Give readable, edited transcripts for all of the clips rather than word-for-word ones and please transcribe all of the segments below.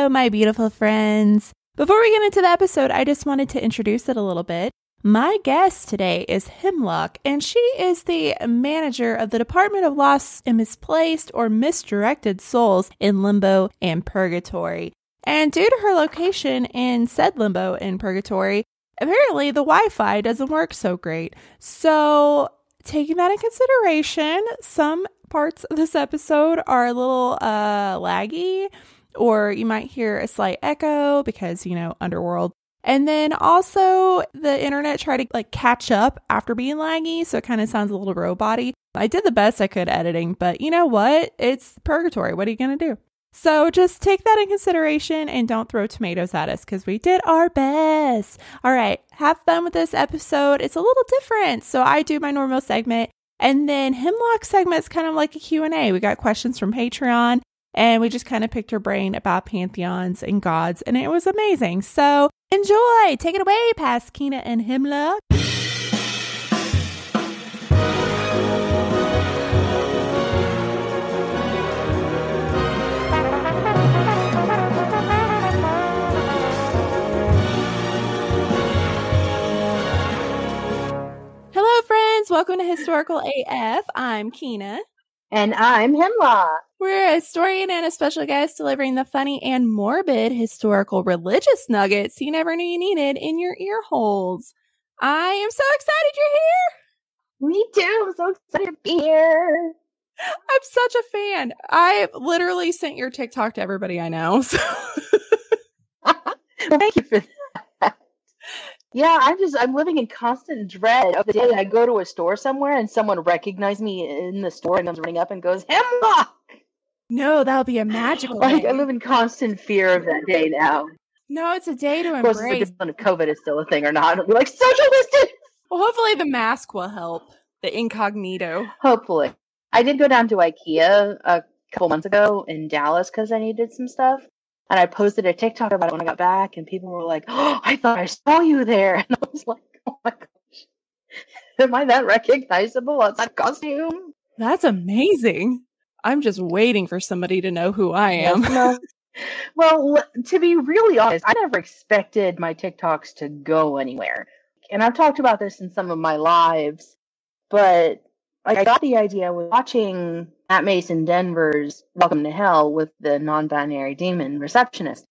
Hello, my beautiful friends. Before we get into the episode, I just wanted to introduce it a little bit. My guest today is Hemlock, and she is the manager of the Department of Lost and Misplaced or Misdirected Souls in Limbo and Purgatory. And due to her location in said Limbo and Purgatory, apparently the Wi-Fi doesn't work so great. So, taking that in consideration, some parts of this episode are a little laggy, or you might hear a slight echo because, underworld. And then also the internet tried to catch up after being laggy, so it kind of sounds a little robot-y. I did the best I could editing, but you know what? It's purgatory. What are you going to do? So just take that in consideration and don't throw tomatoes at us because we did our best. All right, have fun with this episode. It's a little different. So I do my normal segment, and then Hemlock segment is kind of like a Q&A. We got questions from Patreon, and we just kind of picked her brain about pantheons and gods, and it was amazing. So enjoy. Take it away, Pasquina and Hemlock. Hello, friends. Welcome to Historical AF. I'm Keena. And I'm Hemlock. We're a historian and a special guest delivering the funny and morbid historical religious nuggets you never knew you needed in your ear holes. I am so excited you're here. Me too. I'm so excited to be here. I'm such a fan. I've literally sent your TikTok to everybody I know. So. Thank you for that. Yeah, I'm living in constant dread of the day I go to a store somewhere and someone recognizes me in the store and comes running up and goes, Hemlock! No, that'll be a magical day. I live in constant fear of that day now. No, it's a day to embrace. Of course, it's if COVID is still a thing or not. It'll be like, social distance! Well, hopefully the mask will help. The incognito. Hopefully. I did go down to IKEA a couple months ago in Dallas because I needed some stuff. And I posted a TikTok about it when I got back, and people were like, oh, I thought I saw you there. And I was like, oh my gosh. Am I that recognizable as that costume? That's amazing. I'm just waiting for somebody to know who I am. Yes, no. Well, to be really honest, I never expected my TikToks to go anywhere. And I've talked about this in some of my lives, but I got the idea. I was watching Matt Mason Denver's Welcome to Hell with the non-binary demon receptionist.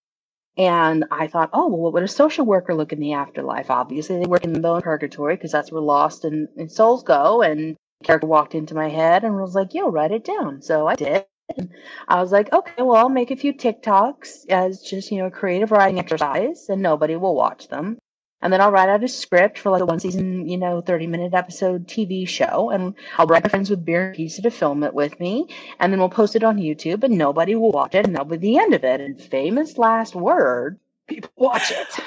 And I thought, oh, well, what would a social worker look in the afterlife? Obviously, they work in limbo and purgatory because that's where lost and souls go. And the character walked into my head and was like, yo, write it down. So I did. And I was like, okay, well, I'll make a few TikToks as just, a creative writing exercise, and nobody will watch them. And then I'll write out a script for like a one season, 30-minute episode TV show. And I'll bring my friends with beer and pizza to film it with me. And then we'll post it on YouTube and nobody will watch it. And that'll be the end of it. And famous last word, people watch it.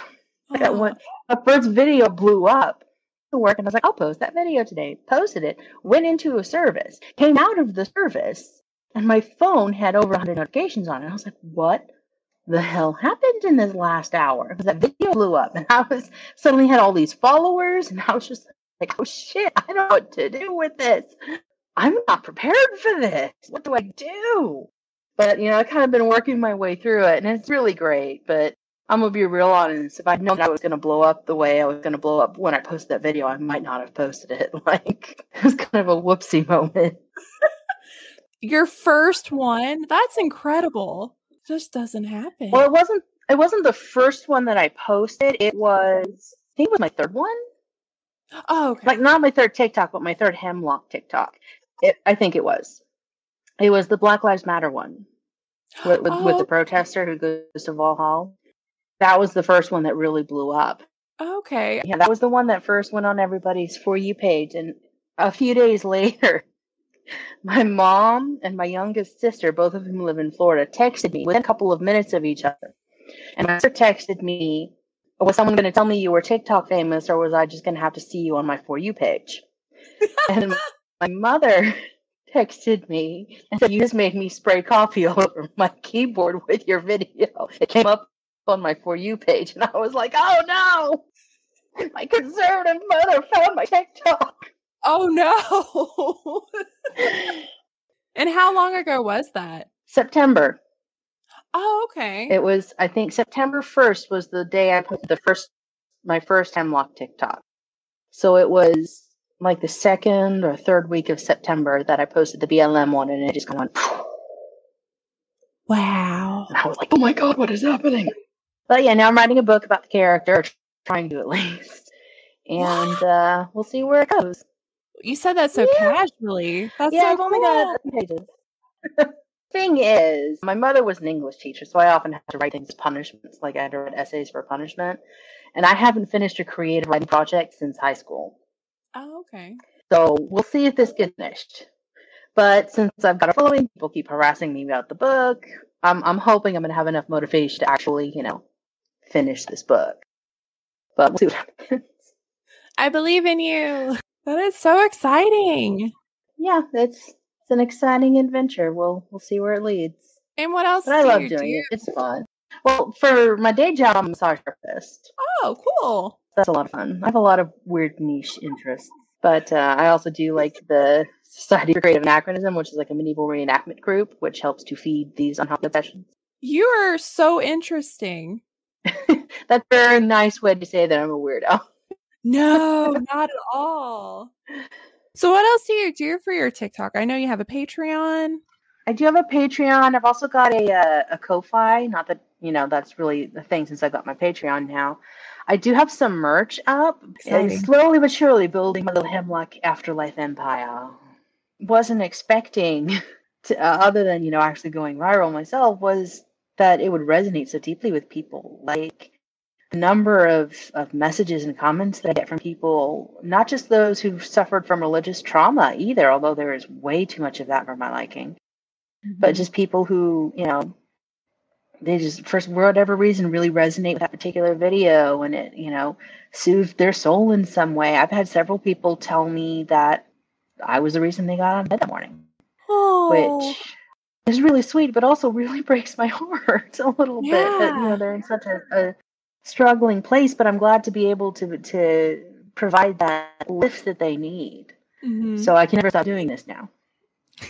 That one, the first video blew up to work. And I was like, I'll post that video today. Posted it, went into a service, came out of the service, and my phone had over 100 notifications on it. I was like, what the hell happened in this last hour? Because that video blew up and I was suddenly had all these followers and I was just like, oh shit, I don't know what to do with this. I'm not prepared for this. What do I do? But I've kind of been working my way through it and it's really great. But I'm gonna be real honest. If I'd known I was gonna blow up the way I was gonna blow up when I posted that video, I might not have posted it. It was kind of a whoopsie moment. Your first one? That's incredible. Just doesn't happen. Well, it wasn't the first one that I posted. I think it was my third one. Oh, okay. Not my third TikTok, but my third Hemlock TikTok. I think it was. It was the Black Lives Matter one with the protester who goes to Valhalla. That was the first one that really blew up. Okay. Yeah, that was the one that first went on everybody's For You page. And a few days later, my mom and my youngest sister, both of whom live in Florida, texted me within a couple of minutes of each other. And my sister texted me, was someone going to tell me you were TikTok famous, or was I just going to have to see you on my For You page? And my mother texted me and said, you just made me spray coffee all over my keyboard with your video. It came up on my For You page, and I was like, oh no! My conservative mother found my TikTok. Oh no! And how long ago was that? September. Oh, okay. It was, I think, September 1st was the day I put my first Hemlock TikTok. So it was like the second or third week of September that I posted the BLM one, and it just kind of went. Wow. And I was like, oh my God, what is happening? But yeah, now I'm writing a book about the character, or trying to at least. And we'll see where it goes. You said that so casually. That's so I've only got a few pages. Thing is, my mother was an English teacher, so I often had to write things as punishments, like I had to write essays for punishment. And I haven't finished a creative writing project since high school. Oh, okay. So we'll see if this gets finished. But since I've got a following, people keep harassing me about the book. I'm hoping I'm going to have enough motivation to actually, finish this book. But we'll see what happens. I believe in you. That is so exciting. Yeah, it's an exciting adventure. We'll see where it leads. And what else But I love doing it. It's fun. Well, for my day job, I'm a massage therapist. Oh, cool. That's a lot of fun. I have a lot of weird niche interests. But I also do like the Society for Creative Anachronism, which is like a medieval reenactment group, which helps to feed these unhealthy sessions. You are so interesting. That's a very nice way to say that I'm a weirdo. No, not at all. So what else do you do for your TikTok? I know you have a Patreon. I do have a Patreon. I've also got a Ko-Fi. Not that, that's really the thing since I've got my Patreon now. I do have some merch up. Slowly but surely building my little Hemlock Afterlife empire. Wasn't expecting, to, other than, actually going viral myself, was that it would resonate so deeply with people. Like, the number of messages and comments that I get from people, not just those who've suffered from religious trauma either, although there is way too much of that for my liking, but just people who, they just, for whatever reason, really resonate with that particular video, and it, soothed their soul in some way. I've had several people tell me that I was the reason they got out of bed that morning, which is really sweet, but also really breaks my heart a little bit that, they're in such a struggling place, but I'm glad to be able to provide that lift that they need. So I can never stop doing this now.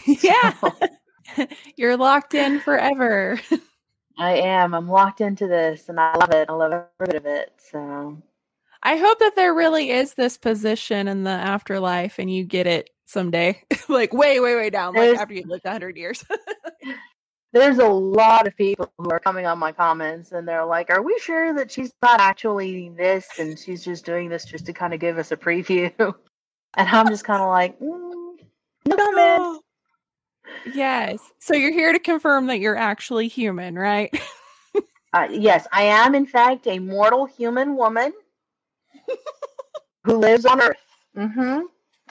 Yeah. So. You're locked in forever. I am. I'm locked into this, and I love it. I love every bit of it. So I hope that there really is this position in the afterlife and you get it someday. Like way down, like after you lived 100 years. There's a lot of people who are coming on my comments, and they're like, are we sure that she's not actually this, and she's just doing this just to kind of give us a preview? And I'm just kind of like, no comment. Yes. So you're here to confirm that you're actually human, right? Yes, I am, in fact, a mortal human woman who lives on Earth.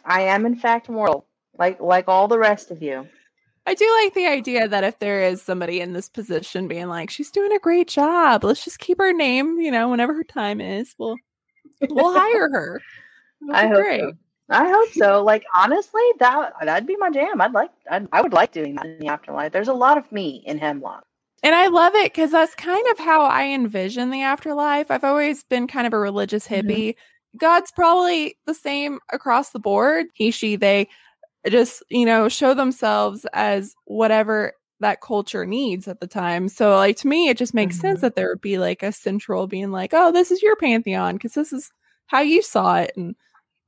I am, in fact, mortal, like all the rest of you. I do like the idea that if there is somebody in this position being like, she's doing a great job, let's just keep her name, whenever her time is, we'll hire her. I hope so. Like, honestly, that'd be my jam. I would like doing that in the afterlife. There's a lot of me in Hemlock. And I love it because that's kind of how I envision the afterlife. I've always been kind of a religious hippie. God's probably the same across the board. He, she, they just, show themselves as whatever that culture needs at the time. So like, to me, it just makes sense that there would be like a central being like, oh, this is your pantheon because this is how you saw it. And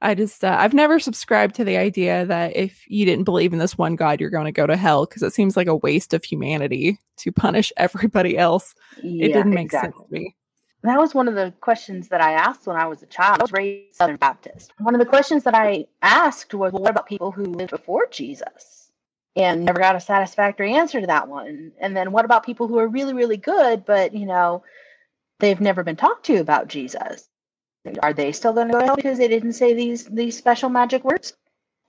I just, I've never subscribed to the idea that if you didn't believe in this one God, you're going to go to hell, because it seems like a waste of humanity to punish everybody else. Yeah, it didn't make sense to me. That was one of the questions that I asked when I was a child. I was raised Southern Baptist. One of the questions that I asked was, well, what about people who lived before Jesus? And never got a satisfactory answer to that one. And then what about people who are really, really good, but, they've never been talked to about Jesus? Are they still going to go to hell because they didn't say these special magic words?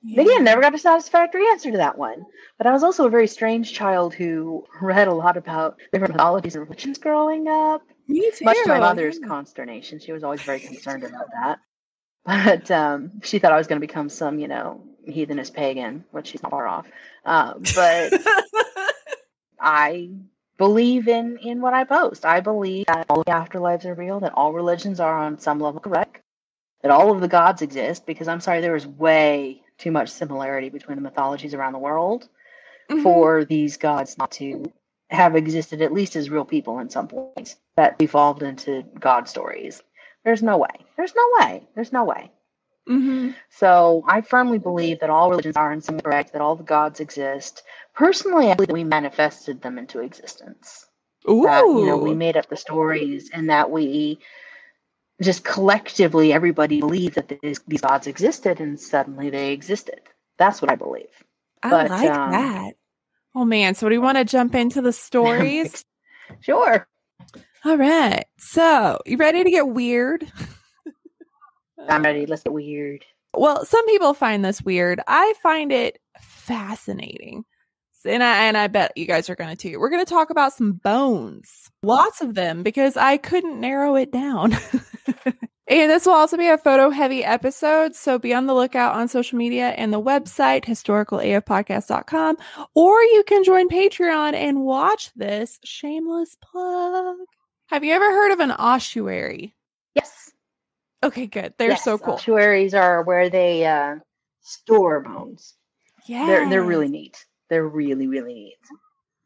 Yeah. Again, never got a satisfactory answer to that one. But I was also a very strange child who read a lot about different mythologies and religions growing up. Me too. Much to my mother's consternation. She was always very concerned about that. But she thought I was going to become some, heathenist pagan, which she's not far off. But I believe in what I post. I believe that all the afterlives are real, that all religions are on some level correct, that all of the gods exist, because I'm sorry, there is way too much similarity between the mythologies around the world for these gods not to have existed at least as real people in some points that evolved into God stories. There's no way. There's no way. There's no way. Mm-hmm. So I firmly believe that all religions are in some way correct, that all the gods exist. Personally, I believe that we manifested them into existence. Ooh. That, we made up the stories, and that we just collectively, everybody believed that these gods existed, and suddenly they existed. That's what I believe. I like that. Oh, man. So do you want to jump into the stories? Sure. All right. So you ready to get weird? I'm ready. Let's get weird. Well, some people find this weird. I find it fascinating. And I bet you guys are going to too. We're going to talk about some bones. Lots of them, because I couldn't narrow it down. And this will also be a photo-heavy episode, so be on the lookout on social media and the website, historicalafpodcast.com, or you can join Patreon and watch this. Shameless plug. Have you ever heard of an ossuary? Yes. Okay, good. They're so cool. Ossuaries are where they store bones. Yeah. They're really neat. They're really, really neat.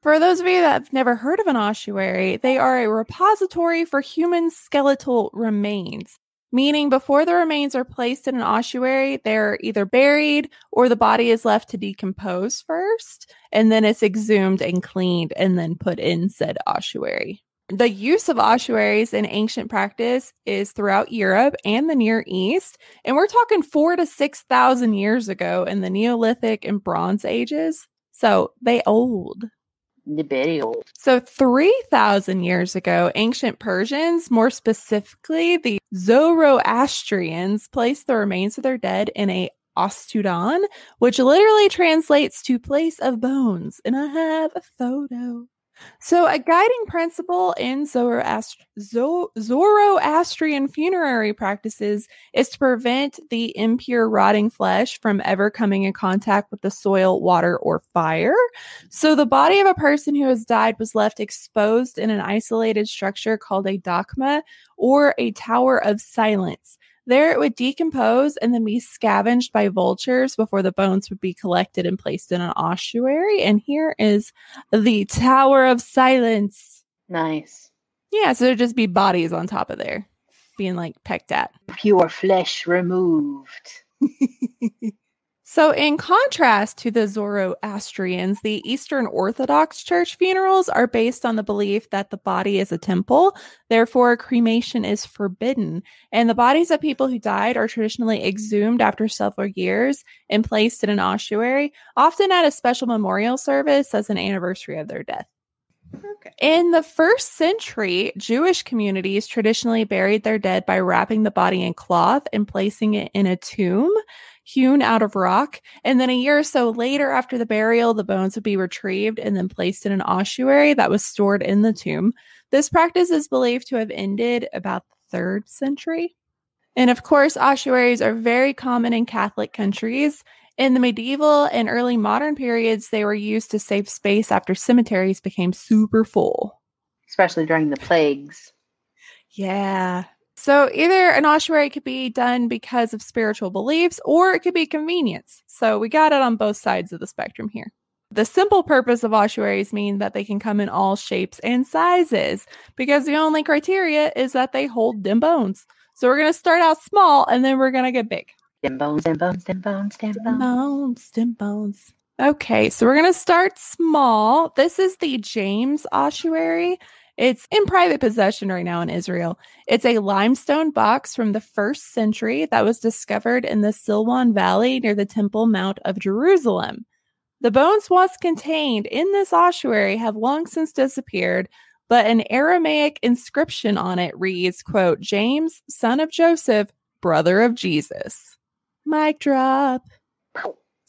For those of you that have never heard of an ossuary, they are a repository for human skeletal remains. Meaning before the remains are placed in an ossuary, they're either buried or the body is left to decompose first, and then it's exhumed and cleaned and then put in said ossuary. The use of ossuaries in ancient practice is throughout Europe and the Near East, and we're talking 4,000 to 6,000 years ago in the Neolithic and Bronze Ages. So they old. Very old. So 3,000 years ago, ancient Persians, more specifically the Zoroastrians, placed the remains of their dead in a ostudan, which literally translates to place of bones. And I have a photo. So a guiding principle in Zoroastrian funerary practices is to prevent the impure rotting flesh from ever coming in contact with the soil, water, or fire. So the body of a person who has died was left exposed in an isolated structure called a dakma, or a tower of silence. There it would decompose and then be scavenged by vultures before the bones would be collected and placed in an ossuary. And here is the Tower of Silence. Nice. Yeah, so there'd just be bodies on top of there being like pecked at. Pure flesh removed. So in contrast to the Zoroastrians, the Eastern Orthodox Church funerals are based on the belief that the body is a temple. Therefore, cremation is forbidden. And the bodies of people who died are traditionally exhumed after several years and placed in an ossuary, often at a special memorial service as an anniversary of their death. Okay. In the 1st century, Jewish communities traditionally buried their dead by wrapping the body in cloth and placing it in a tomb hewn out of rock. And then a year or so later after the burial, the bones would be retrieved and then placed in an ossuary that was stored in the tomb. This practice is believed to have ended about the 3rd century. And of course, ossuaries are very common in Catholic countries. In the medieval and early modern periods, they were used to save space after cemeteries became super full. Especially during the plagues. Yeah. So either an ossuary could be done because of spiritual beliefs, or it could be convenience. So we got it on both sides of the spectrum here. The simple purpose of ossuaries mean that they can come in all shapes and sizes, because the only criteria is that they hold them bones. So we're going to start out small, and then we're going to get big. Dim bones, dim bones, dim bones, dim bones. Bones, dim bones. Okay, so we're going to start small. This is the James Ossuary. It's in private possession right now in Israel. It's a limestone box from the 1st century that was discovered in the Silwan Valley near the Temple Mount of Jerusalem. The bones once contained in this ossuary have long since disappeared, but an Aramaic inscription on it reads, quote, James, son of Joseph, brother of Jesus. Mic drop.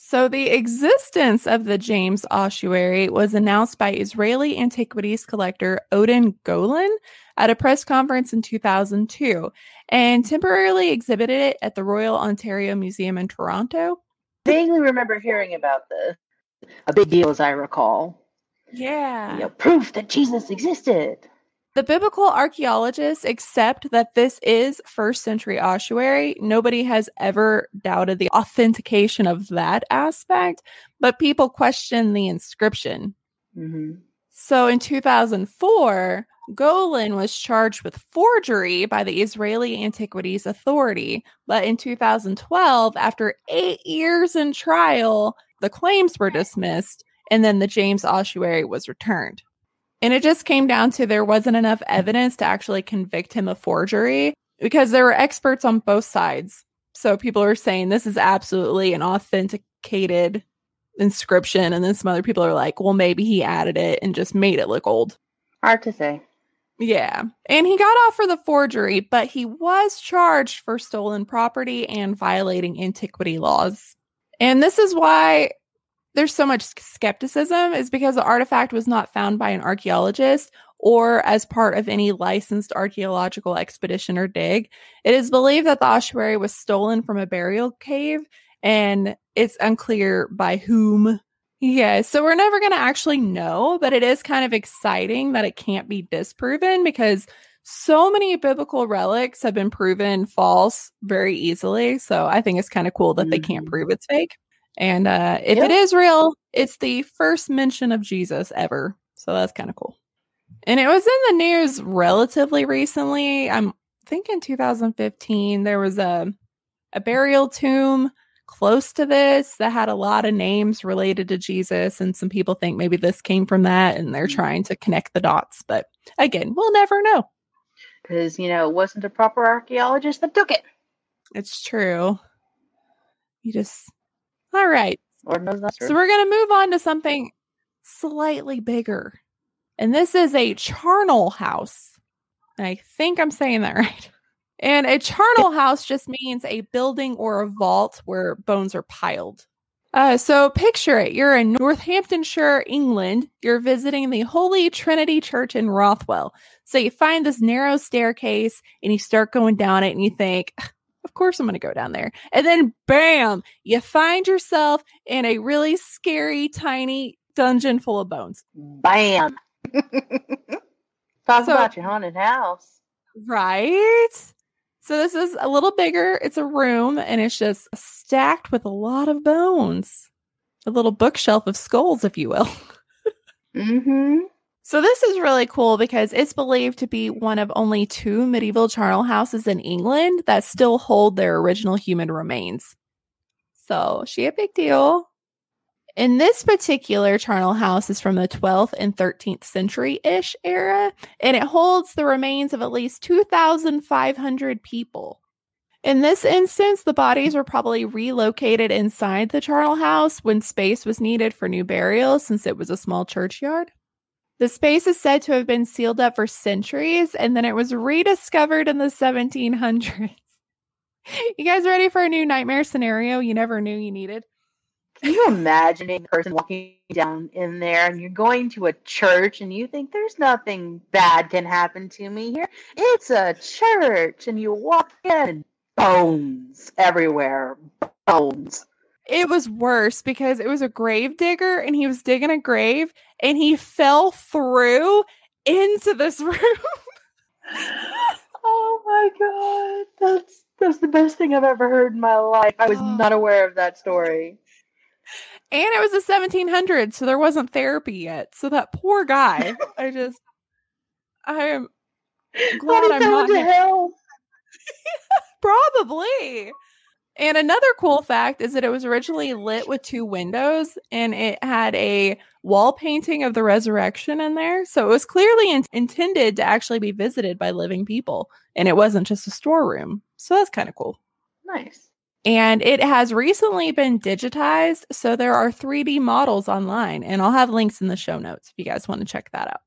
So the existence of the James Ossuary was announced by Israeli antiquities collector Odin Golan at a press conference in 2002 and temporarily exhibited it at the Royal Ontario Museum in Toronto. Vaguely remember hearing about this. A big deal, as I recall. Yeah. Proof that Jesus existed. The biblical archaeologists accept that this is 1st century ossuary. Nobody has ever doubted the authentication of that aspect, but people question the inscription. Mm-hmm. So in 2004, Golan was charged with forgery by the Israeli Antiquities Authority. But in 2012, after 8 years in trial, the claims were dismissed, and then the James Ossuary was returned. And it just came down to there wasn't enough evidence to actually convict him of forgery because there were experts on both sides. So people are saying this is absolutely an authenticated inscription, and then some other people are like, well, maybe he added it and just made it look old. Hard to say. Yeah. And he got off for the forgery, but he was charged for stolen property and violating antiquity laws. And this is why there's so much skepticism, is because the artifact was not found by an archaeologist or as part of any licensed archaeological expedition or dig. It is believed that the ossuary was stolen from a burial cave, and it's unclear by whom. Yeah, so we're never going to actually know, but it is kind of exciting that it can't be disproven because so many biblical relics have been proven false very easily. So I think it's kind of cool that they can't prove it's fake. And if it is real, it's the first mention of Jesus ever. So that's kind of cool. And it was in the news relatively recently. I'm thinking 2015, there was a burial tomb close to this that had a lot of names related to Jesus. And some people think maybe this came from that and they're trying to connect the dots. But again, we'll never know. Because, it wasn't a proper archaeologist that took it. It's true. All right. Lord knows that's true. So we're going to move on to something slightly bigger. And this is a charnel house. And I think I'm saying that right. And a charnel house just means a building or a vault where bones are piled. So picture it. You're in Northamptonshire, England. You're visiting the Holy Trinity Church in Rothwell. So you find this narrow staircase and you start going down it and you think, of course I'm going to go down there. And then bam, you find yourself in a really scary, tiny dungeon full of bones. Bam. Talk about your haunted house. Right? So this is a little bigger. It's a room, and it's just stacked with a lot of bones. A little bookshelf of skulls, if you will. Mm-hmm. So this is really cool because it's believed to be one of only 2 medieval charnel houses in England that still hold their original human remains. So she a big deal. And this particular charnel house is from the 12th and 13th century-ish era, and it holds the remains of at least 2,500 people. In this instance, the bodies were probably relocated inside the charnel house when space was needed for new burials, since it was a small churchyard. The space is said to have been sealed up for centuries, and then it was rediscovered in the 1700s. You guys ready for a new nightmare scenario you never knew you needed? Can you imagine a person walking down in there and you're going to a church and you think there's nothing bad can happen to me here? It's a church, and you walk in and bones everywhere. Bones. It was worse because it was a grave digger and he was digging a grave and he fell through into this room. Oh my God. That's the best thing I've ever heard in my life. I was not aware of that story. And it was the 1700s, so there wasn't therapy yet. So that poor guy, I am glad I'm not to hell. Probably. And another cool fact is that it was originally lit with 2 windows, and it had a wall painting of the resurrection in there. So it was clearly intended to actually be visited by living people, and it wasn't just a storeroom. So that's kind of cool. Nice. And it has recently been digitized, so there are 3D models online, and I'll have links in the show notes if you guys want to check that out.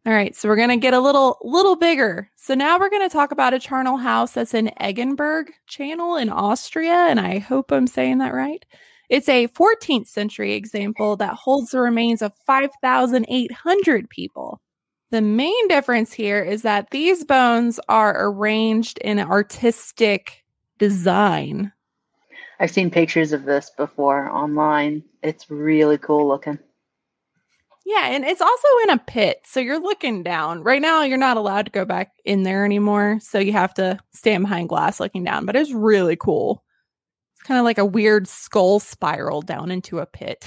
All right, so we're going to get a little bigger. So now we're going to talk about a charnel house that's in Eggenberg Channel in Austria, and I hope I'm saying that right. It's a 14th century example that holds the remains of 5,800 people. The main difference here is that these bones are arranged in artistic design. I've seen pictures of this before online. It's really cool looking. Yeah, and it's also in a pit, so you're looking down. Right now, you're not allowed to go back in there anymore, so you have to stand behind glass looking down, but it's really cool. It's kind of like a weird skull spiral down into a pit.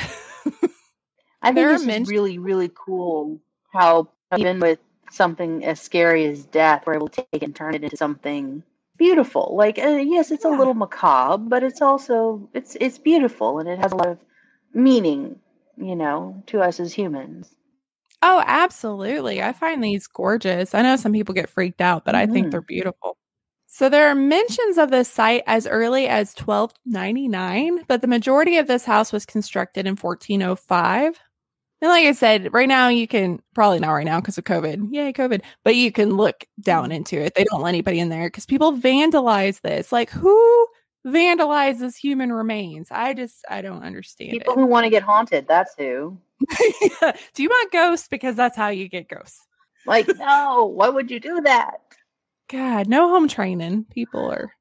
I think this is really, really cool how even with something as scary as death, we're able to take it and turn it into something beautiful. Like, yes, it's a little macabre, but it's also it's beautiful, and it has a lot of meaning, to us as humans. Oh, absolutely. I find these gorgeous. I know some people get freaked out, but I think they're beautiful. So there are mentions of this site as early as 1299, but the majority of this house was constructed in 1405. And like I said, right now you can, probably not right now because of COVID. Yay, COVID. But you can look down into it. They don't let anybody in there because people vandalize this. Like, who vandalizes human remains? I don't understand People who want to get haunted, that's who. Do you want ghosts? Because that's how you get ghosts. Like, no, why would you do that? God, no home training. People are,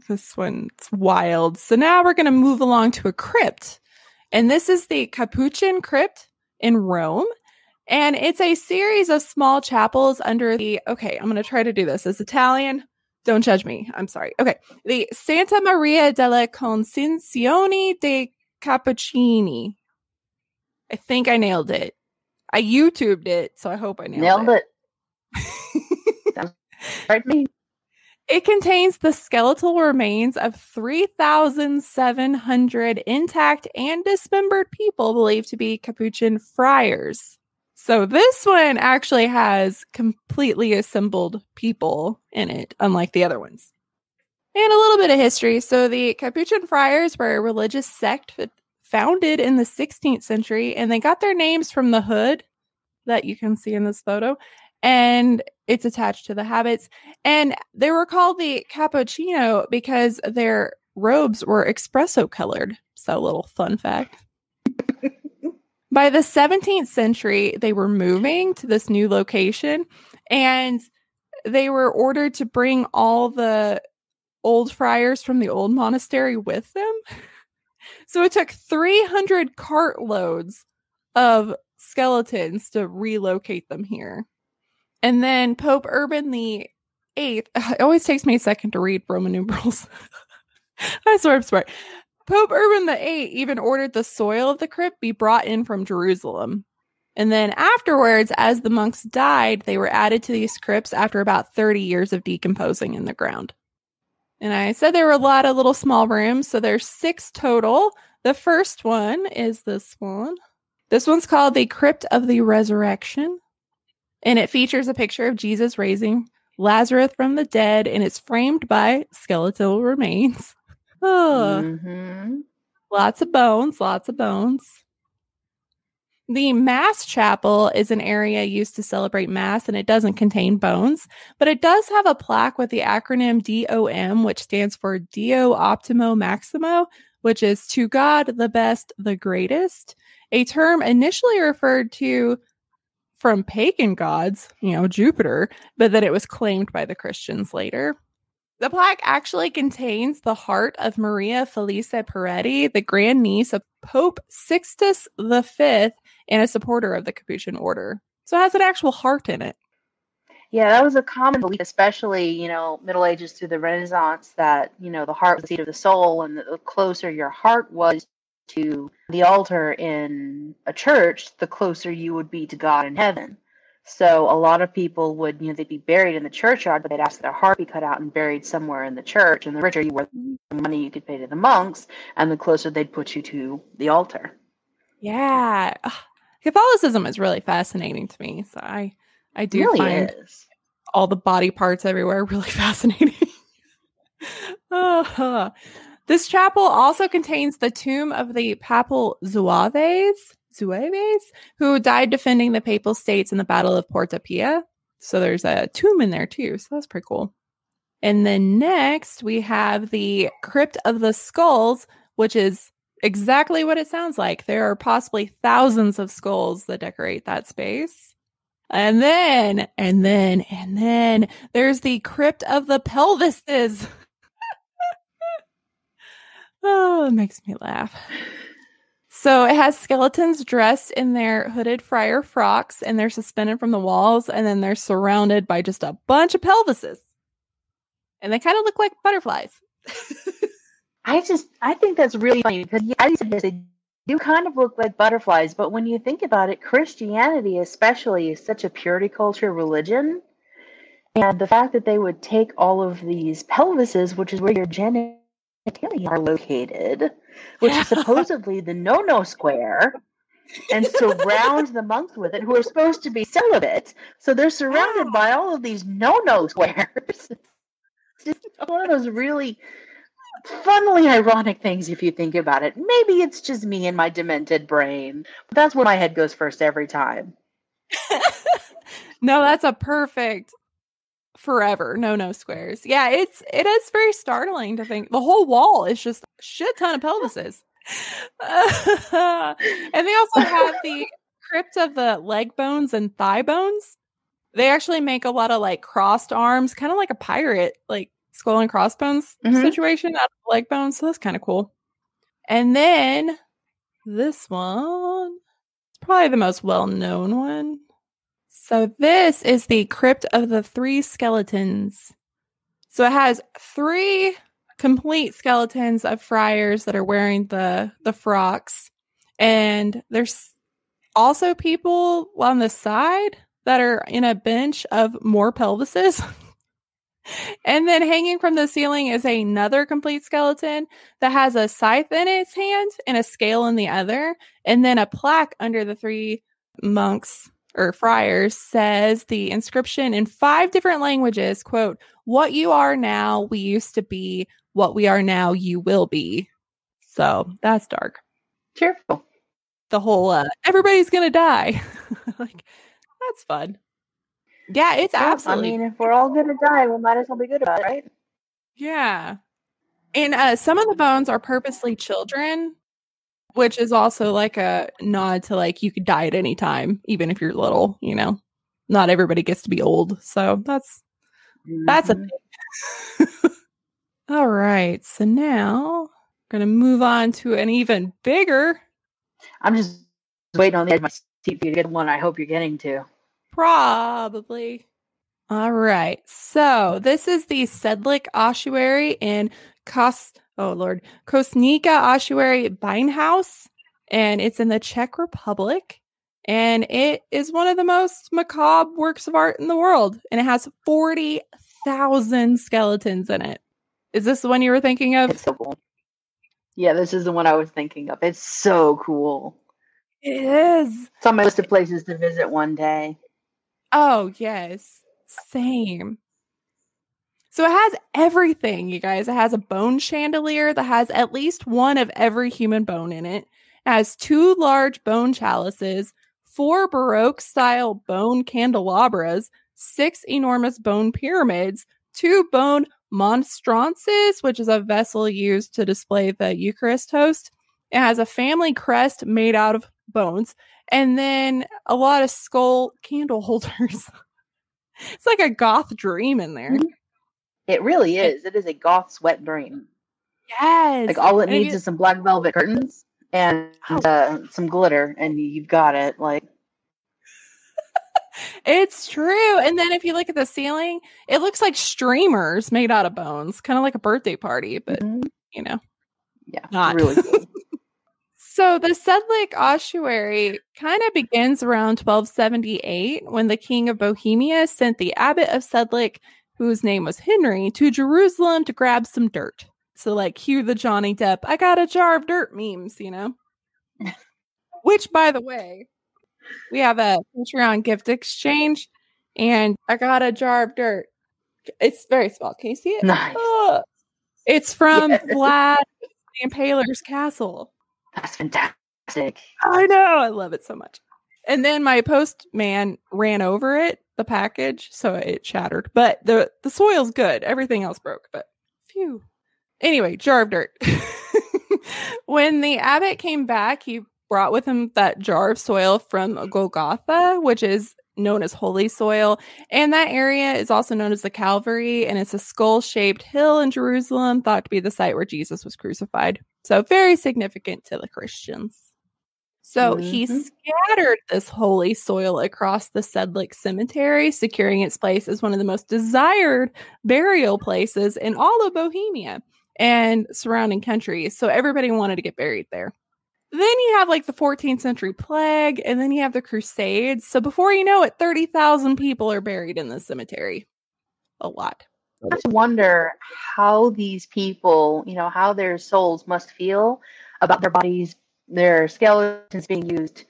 this one's wild. So now we're going to move along to a crypt. And this is the Capuchin Crypt in Rome. And it's a series of small chapels under the, okay, I'm going to try to do this. It's Italian. Don't judge me. I'm sorry. Okay. The Santa Maria della Concincioni de Cappuccini. I think I nailed it. I YouTubed it, so I hope I nailed it. Sounds right to me. It contains the skeletal remains of 3,700 intact and dismembered people believed to be Capuchin Friars. So this one actually has completely assembled people in it, unlike the other ones. And a little bit of history. So the Capuchin Friars were a religious sect founded in the 16th century, and they got their names from the hood that you can see in this photo, and it's attached to the habits. And they were called the Cappuccino because their robes were espresso colored. So a little fun fact. By the 17th century, they were moving to this new location, and they were ordered to bring all the old friars from the old monastery with them. So it took 300 cartloads of skeletons to relocate them here. And then Pope Urban the VIII, it always takes me a second to read Roman numerals. I swear I'm smart. Pope Urban the VIII even ordered the soil of the crypt be brought in from Jerusalem. And then afterwards, as the monks died, they were added to these crypts after about 30 years of decomposing in the ground. And I said there were a lot of little small rooms, so there's 6 total. The first one is this one. This one's called the Crypt of the Resurrection. And it features a picture of Jesus raising Lazarus from the dead, and it's framed by skeletal remains. Lots of bones, lots of bones. The Mass Chapel is an area used to celebrate Mass, and it doesn't contain bones, but it does have a plaque with the acronym DOM, which stands for Dio Optimo Maximo, which is to God the best, the greatest, a term initially referred to from pagan gods, Jupiter, but then it was claimed by the Christians later. The plaque actually contains the heart of Maria Felice Peretti, the grandniece of Pope Sixtus V and a supporter of the Capuchin order. So it has an actual heart in it. Yeah, that was a common belief, especially, Middle Ages through the Renaissance, that, the heart was the seat of the soul, and the closer your heart was to the altar in a church, the closer you would be to God in heaven. So a lot of people would, they'd be buried in the churchyard, but they'd ask their heart be cut out and buried somewhere in the church. And the richer you were, the money you could pay to the monks, and the closer they'd put you to the altar. Yeah. Catholicism is really fascinating to me. So I do really find all the body parts everywhere really fascinating. This chapel also contains the tomb of the papal Zouaves, who died defending the papal states in the Battle of Porta Pia. So there's a tomb in there too. So that's pretty cool. And then next we have the Crypt of the Skulls, which is exactly what it sounds like. There are possibly thousands of skulls that decorate that space. And then there's the Crypt of the Pelvises. Oh, it makes me laugh. So it has skeletons dressed in their hooded friar frocks, and they're suspended from the walls, and then they're surrounded by just a bunch of pelvises. And they kind of look like butterflies. I think that's really funny because I used to say do kind of look like butterflies, but when you think about it, Christianity especially is such a purity culture religion. And the fact that they would take all of these pelvises, which is where your genitalia are located, which is supposedly the no-no square, and surround the monks with it, who are supposed to be celibate. So they're surrounded by all of these no-no squares. It's just one of those really funnily ironic things if you think about it. Maybe it's just me and my demented brain, but that's where my head goes first every time. No, that's a perfect forever no squares. Yeah, it is very startling to think the whole wall is just a shit ton of pelvises. And they also have the crypt of the leg bones and thigh bones. They actually make a lot of like crossed arms, kind of like a pirate, like skull and crossbones situation out of leg bones. So that's kind of cool. And then this one is probably the most well-known one. So this is the Crypt of the Three Skeletons. So it has 3 complete skeletons of friars that are wearing the frocks. And there's also people on the side that are in a bench of more pelvises. And then hanging from the ceiling is another complete skeleton that has a scythe in its hand and a scale in the other. And then a plaque under the 3 monks or friars says the inscription in 5 different languages, quote, "What you are now, we used to be. What we are now, you will be." So that's dark. Cheerful. The whole everybody's gonna die. Like, that's fun. Yeah, it's absolutely. I mean, if we're all gonna die, we might as well be good about it, right? Yeah. And some of the bones are purposely children, which is also like a nod to like you could die at any time, even if you're little, you know. Not everybody gets to be old. So that's a thing. All right. So now we're gonna move on to an even bigger. I'm just waiting on the edge of my seat for you to get one I hope you're getting to. Probably. All right. So this is the Sedlic ossuary in Kosnica Ossuary Beinhaus, and it's in the Czech Republic. And it is one of the most macabre works of art in the world. And it has 40,000 skeletons in it. Is this the one you were thinking of? It's so cool. Yeah, this is the one I was thinking of. It's so cool. It is. It's on my list of places to visit one day. Oh, yes. Same. So it has everything, you guys. It has a bone chandelier that has at least one of every human bone in it. It has 2 large bone chalices, 4 Baroque-style bone candelabras, 6 enormous bone pyramids, 2 bone monstrances, which is a vessel used to display the Eucharist host. It has a family crest made out of bones, and then a lot of skull candle holders. It's like a goth dream in there. It really is. It is a goth sweat dream. Yes. Like all it needs is some black velvet curtains and some glitter, and you've got it. Like, it's true. And then if you look at the ceiling, it looks like streamers made out of bones, kind of like a birthday party, but you know, not really cool. So the Sedlic ossuary kind of begins around 1278 when the king of Bohemia sent the abbot of Sedlic, whose name was Henry, to Jerusalem to grab some dirt. So like cue the Johnny Depp, "I got a jar of dirt" memes, you know? Which, by the way, we have a Patreon gift exchange, and I got a jar of dirt. It's very small. Can you see it? Nice. It's from Vlad the Impaler's castle. That's fantastic. I know. I love it so much. And then my postman ran over it, the package, so it shattered. But the soil's good. Everything else broke, but phew. Anyway, jar of dirt. When the abbot came back, he brought with him that jar of soil from Golgotha, which is known as holy soil. And that area is also known as the Calvary, and it's a skull-shaped hill in Jerusalem, thought to be the site where Jesus was crucified. So very significant to the Christians. So he scattered this holy soil across the Sedlic cemetery, securing its place as one of the most desired burial places in all of Bohemia and surrounding countries. So everybody wanted to get buried there. Then you have like the 14th century plague, and then you have the Crusades. So before you know it, 30,000 people are buried in the cemetery. A lot. I just wonder how these people, how their souls must feel about their bodies, their skeletons being used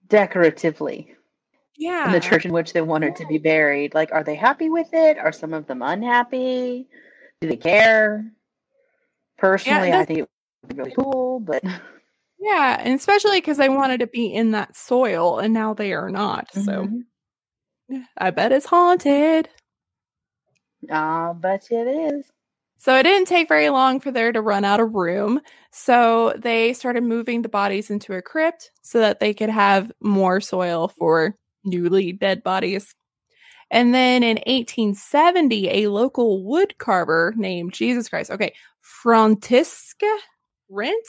decoratively in the church in which they wanted to be buried. Like, are they happy with it? Are some of them unhappy? Do they care? Personally, I think it would be really cool, but... Yeah, and especially because they wanted to be in that soil, and now they are not. So I bet it's haunted. I bet it is. So it didn't take very long for there to run out of room. So they started moving the bodies into a crypt so that they could have more soil for newly dead bodies. And then in 1870, a local wood carver named Francisca Rent,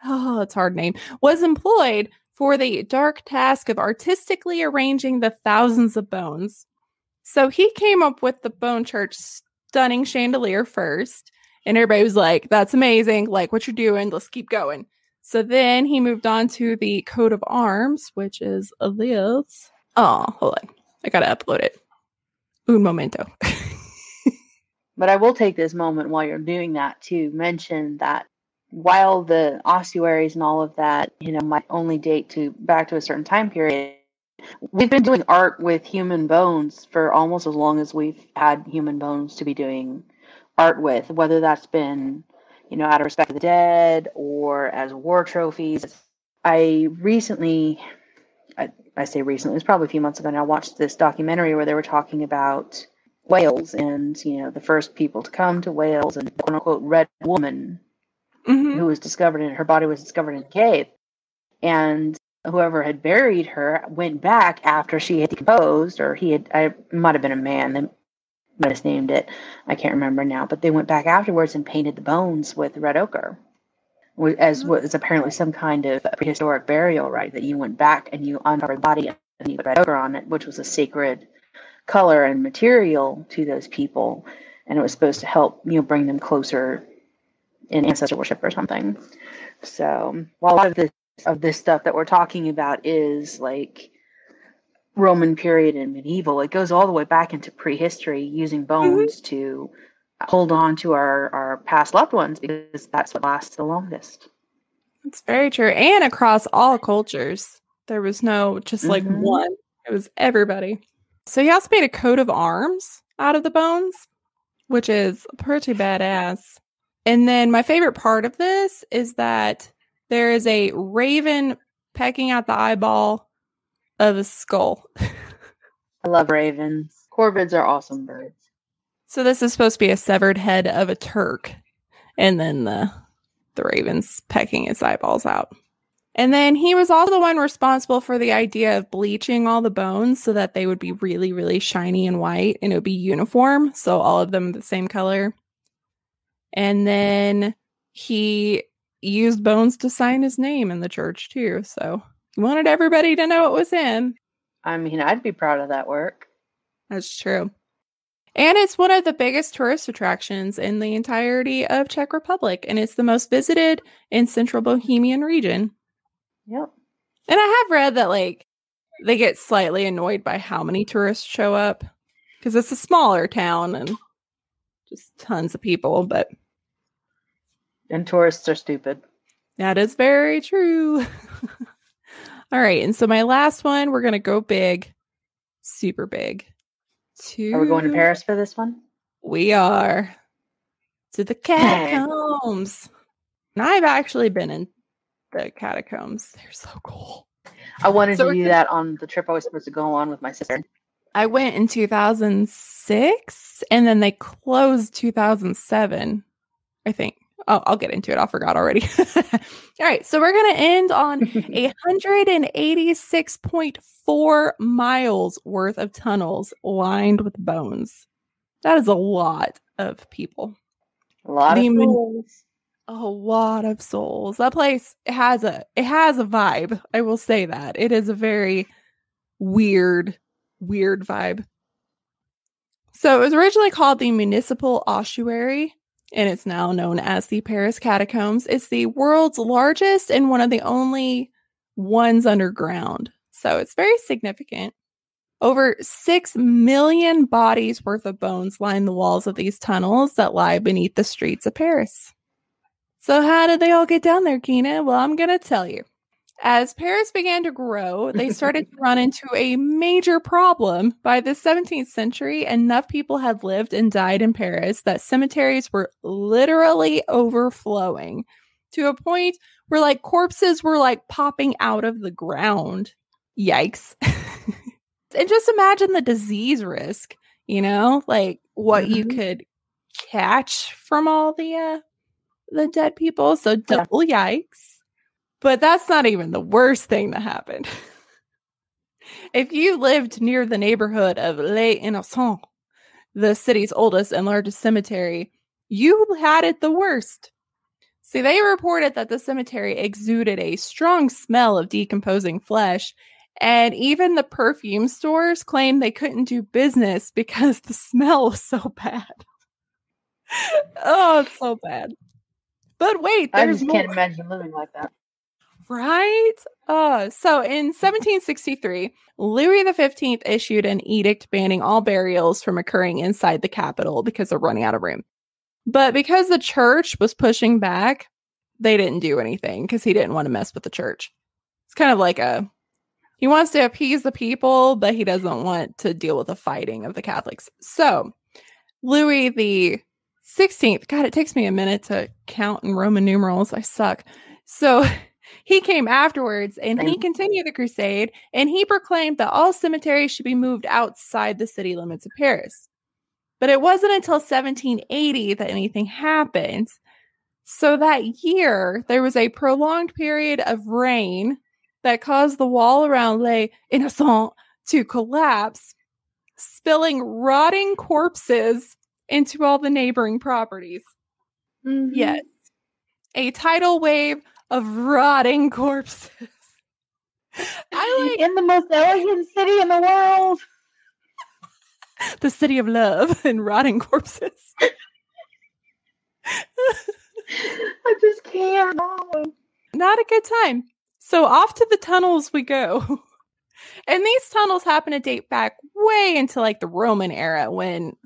it's a hard name, was employed for the dark task of artistically arranging the thousands of bones. So he came up with the Bone Church stunning chandelier first, and everybody was like, that's amazing, like what you're doing, let's keep going. So then he moved on to the coat of arms, which is this. Oh, hold on, I gotta upload it. Un momento. But I will take this moment while you're doing that to mention that while the ossuaries and all of that, might only date back to a certain time period, we've been doing art with human bones for almost as long as we've had human bones to be doing art with, whether that's been, out of respect for the dead or as war trophies. I say recently, it was probably a few months ago now, I watched this documentary where they were talking about Wales and, the first people to come to Wales, and the quote-unquote red woman who was discovered, and her body was discovered in a cave. And whoever had buried her went back after she had decomposed, or it might have been a man, they might have named it, I can't remember now, but they went back afterwards and painted the bones with red ochre, as was apparently some kind of prehistoric burial rite, that you went back and you uncovered the body and you put red ochre on it, which was a sacred color and material to those people, and it was supposed to help bring them closer in ancestor worship or something. So while a lot of this stuff that we're talking about is like Roman period and medieval, it goes all the way back into prehistory, using bones to hold on to our past loved ones, because that's what lasts the longest. It's very true. And across all cultures, there was no just like one. It was everybody. So he also made a coat of arms out of the bones, which is pretty badass. And then my favorite part of this is that there is a raven pecking out the eyeball of a skull. I love ravens. Corvids are awesome birds. So this is supposed to be a severed head of a Turk. And then the raven's pecking his eyeballs out. And then he was also the one responsible for the idea of bleaching all the bones so that they would be really, really shiny and white, and it would be uniform. So all of them the same color. And then he used bones to sign his name in the church too. So he wanted everybody to know it was him. I mean, I'd be proud of that work. That's true. And it's one of the biggest tourist attractions in the entirety of Czech Republic. And it's the most visited in Central Bohemian region. Yep. And I have read that like they get slightly annoyed by how many tourists show up, because it's a smaller town and just tons of people, and tourists are stupid. That is very true. All right, and so my last one, we're gonna go big, super big. Are we going to Paris for this one? We are. To the catacombs. And I've actually been in the catacombs. They're so cool. I wanted to do that on the trip I was supposed to go on with my sister. I went in 2006, and then they closed 2007, I think. Oh, I'll get into it. I forgot already. All right, so we're going to end on 186.4 miles worth of tunnels lined with bones. That is a lot of people. A lot of souls. A lot of souls. That place has a vibe. I will say that. It is a very weird vibe. So it was originally called the Municipal Ossuary, and it's now known as the Paris Catacombs. It's the world's largest and one of the only ones underground. So it's very significant. Over 6 million bodies worth of bones line the walls of these tunnels that lie beneath the streets of Paris. So how did they all get down there, Keena? Well, I'm going to tell you. As Paris began to grow, they started to run into a major problem. By the 17th century, enough people had lived and died in Paris that cemeteries were literally overflowing to a point where like corpses were like popping out of the ground. Yikes. And just imagine the disease risk, you know, like what you could catch from all the dead people. So double yikes. But that's not even the worst thing that happened. If you lived near the neighborhood of Les Innocents, the city's oldest and largest cemetery, you had it the worst. See, they reported that the cemetery exuded a strong smell of decomposing flesh, and even the perfume stores claimed they couldn't do business because the smell was so bad. Oh, it's so bad. But wait, I there's just more. can't imagine living like that. Right? So in 1763, Louis XV issued an edict banning all burials from occurring inside the capital because they're running out of room. But because the church was pushing back, they didn't do anything because he didn't want to mess with the church. It's kind of like he wants to appease the people, but he doesn't want to deal with the fighting of the Catholics. So Louis the 16th, God, it takes me a minute to count in Roman numerals. I suck. So he came afterwards and he continued the crusade, and he proclaimed that all cemeteries should be moved outside the city limits of Paris. But it wasn't until 1780 that anything happened. So that year, there was a prolonged period of rain that caused the wall around Les Innocents to collapse, spilling rotting corpses into all the neighboring properties. Mm-hmm. Yes. A tidal wave of rotting corpses. In the most elegant city in the world. The city of love and rotting corpses. I just can't. Not a good time. So off to the tunnels we go. And these tunnels happen to date back way into like the Roman era when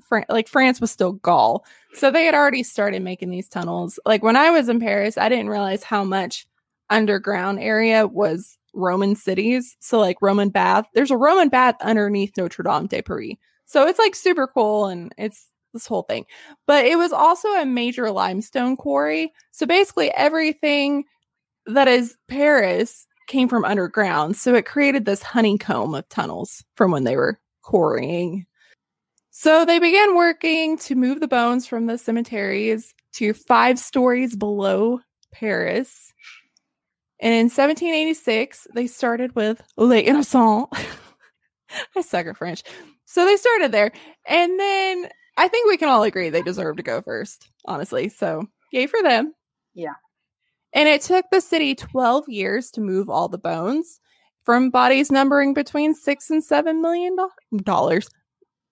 France was still Gaul. So they had already started making these tunnels. Like when I was in Paris, I didn't realize how much underground area was Roman cities. So like Roman bath, there's a Roman bath underneath Notre Dame de Paris. So it's like super cool and it's this whole thing. But it was also a major limestone quarry. So basically everything that is Paris came from underground. So it created this honeycomb of tunnels from when they were quarrying. So they began working to move the bones from the cemeteries to 5 stories below Paris. And in 1786, they started with Les Innocents. I suck at French. So they started there. And then I think we can all agree they deserve to go first, honestly. So yay for them. Yeah. And it took the city 12 years to move all the bones from bodies numbering between $6 and $7 million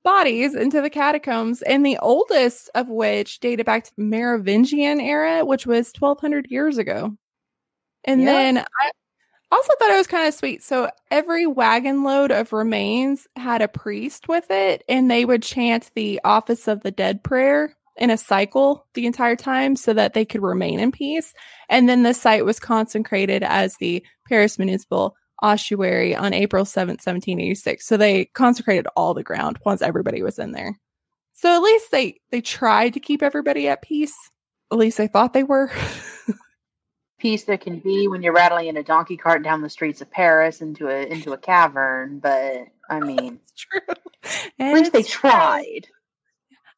bodies into the catacombs. And the oldest of which dated back to the Merovingian era, which was 1200 years ago. And then I also thought it was kind of sweet. So every wagon load of remains had a priest with it, and they would chant the Office of the Dead prayer in a cycle the entire time so that they could remain in peace. And then the site was consecrated as the Paris Municipal Ossuary on April 7th, 1786. So they consecrated all the ground once everybody was in there. So at least they tried to keep everybody at peace. At least they thought they were. Peace there can be when you're rattling in a donkey cart down the streets of Paris into a cavern, but I mean, it's true. At least they tried.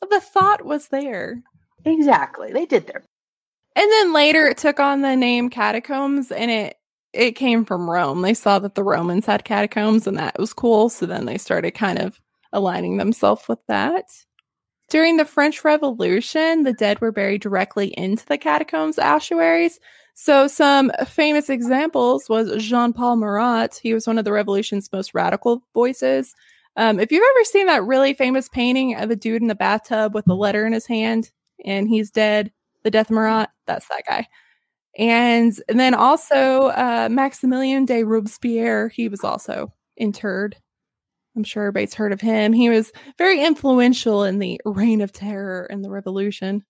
The thought was there. Exactly, they did their. And then later, it took on the name catacombs, and it came from Rome. They saw that the Romans had catacombs, and that was cool. So then they started kind of aligning themselves with that. During the French Revolution, the dead were buried directly into the catacombs ossuaries. So some famous examples was Jean-Paul Marat. He was one of the revolution's most radical voices. If you've ever seen that really famous painting of a dude in the bathtub with a letter in his hand, and he's dead. The death of Marat, that's that guy. And then also Maximilian de Robespierre, he was also interred. I'm sure everybody's heard of him. He was very influential in the Reign of Terror and the Revolution.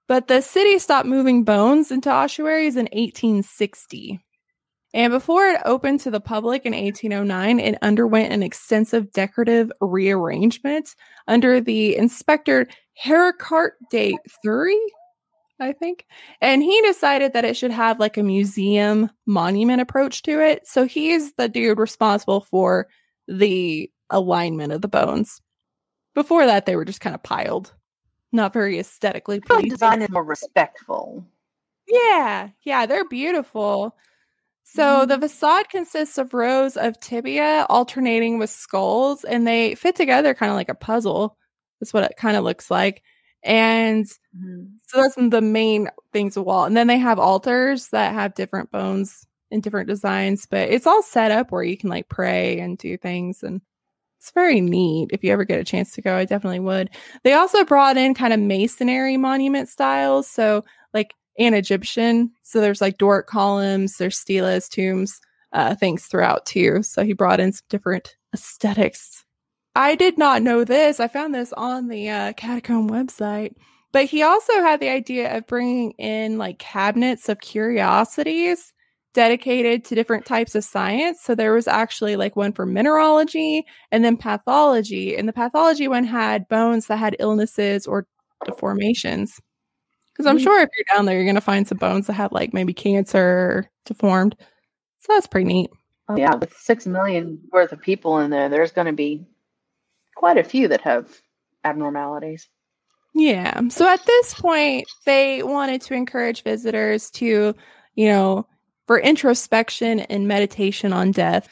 But the city stopped moving bones into ossuaries in 1860. And before it opened to the public in 1809, it underwent an extensive decorative rearrangement under the Inspector Heracart de Thury, I think. And he decided that it should have like a museum monument approach to it. So he's the dude responsible for the alignment of the bones. Before that, they were just kind of piled. Not very aesthetically pleasing. The design is more respectful. Yeah, they're beautiful. So the facade consists of rows of tibia alternating with skulls, and they fit together kind of like a puzzle. That's what it kind of looks like. And so that's the main things of wall. And then they have altars that have different bones and different designs, but it's all set up where you can like pray and do things. And it's very neat. If you ever get a chance to go, I definitely would. They also brought in kind of masonry monument styles. So like an Egyptian. So there's like Doric columns, there's stelas, tombs, things throughout too. So he brought in some different aesthetics. I did not know this. I found this on the Catacomb website. But he also had the idea of bringing in like cabinets of curiosities dedicated to different types of science. So there was actually like one for mineralogy and then pathology. And the pathology one had bones that had illnesses or deformations. Because I'm sure if you're down there, you're going to find some bones that have like maybe cancer or deformed. So that's pretty neat. Oh, yeah. With 6 million worth of people in there, there's going to be quite a few that have abnormalities. Yeah. So at this point, they wanted to encourage visitors to, for introspection and meditation on death.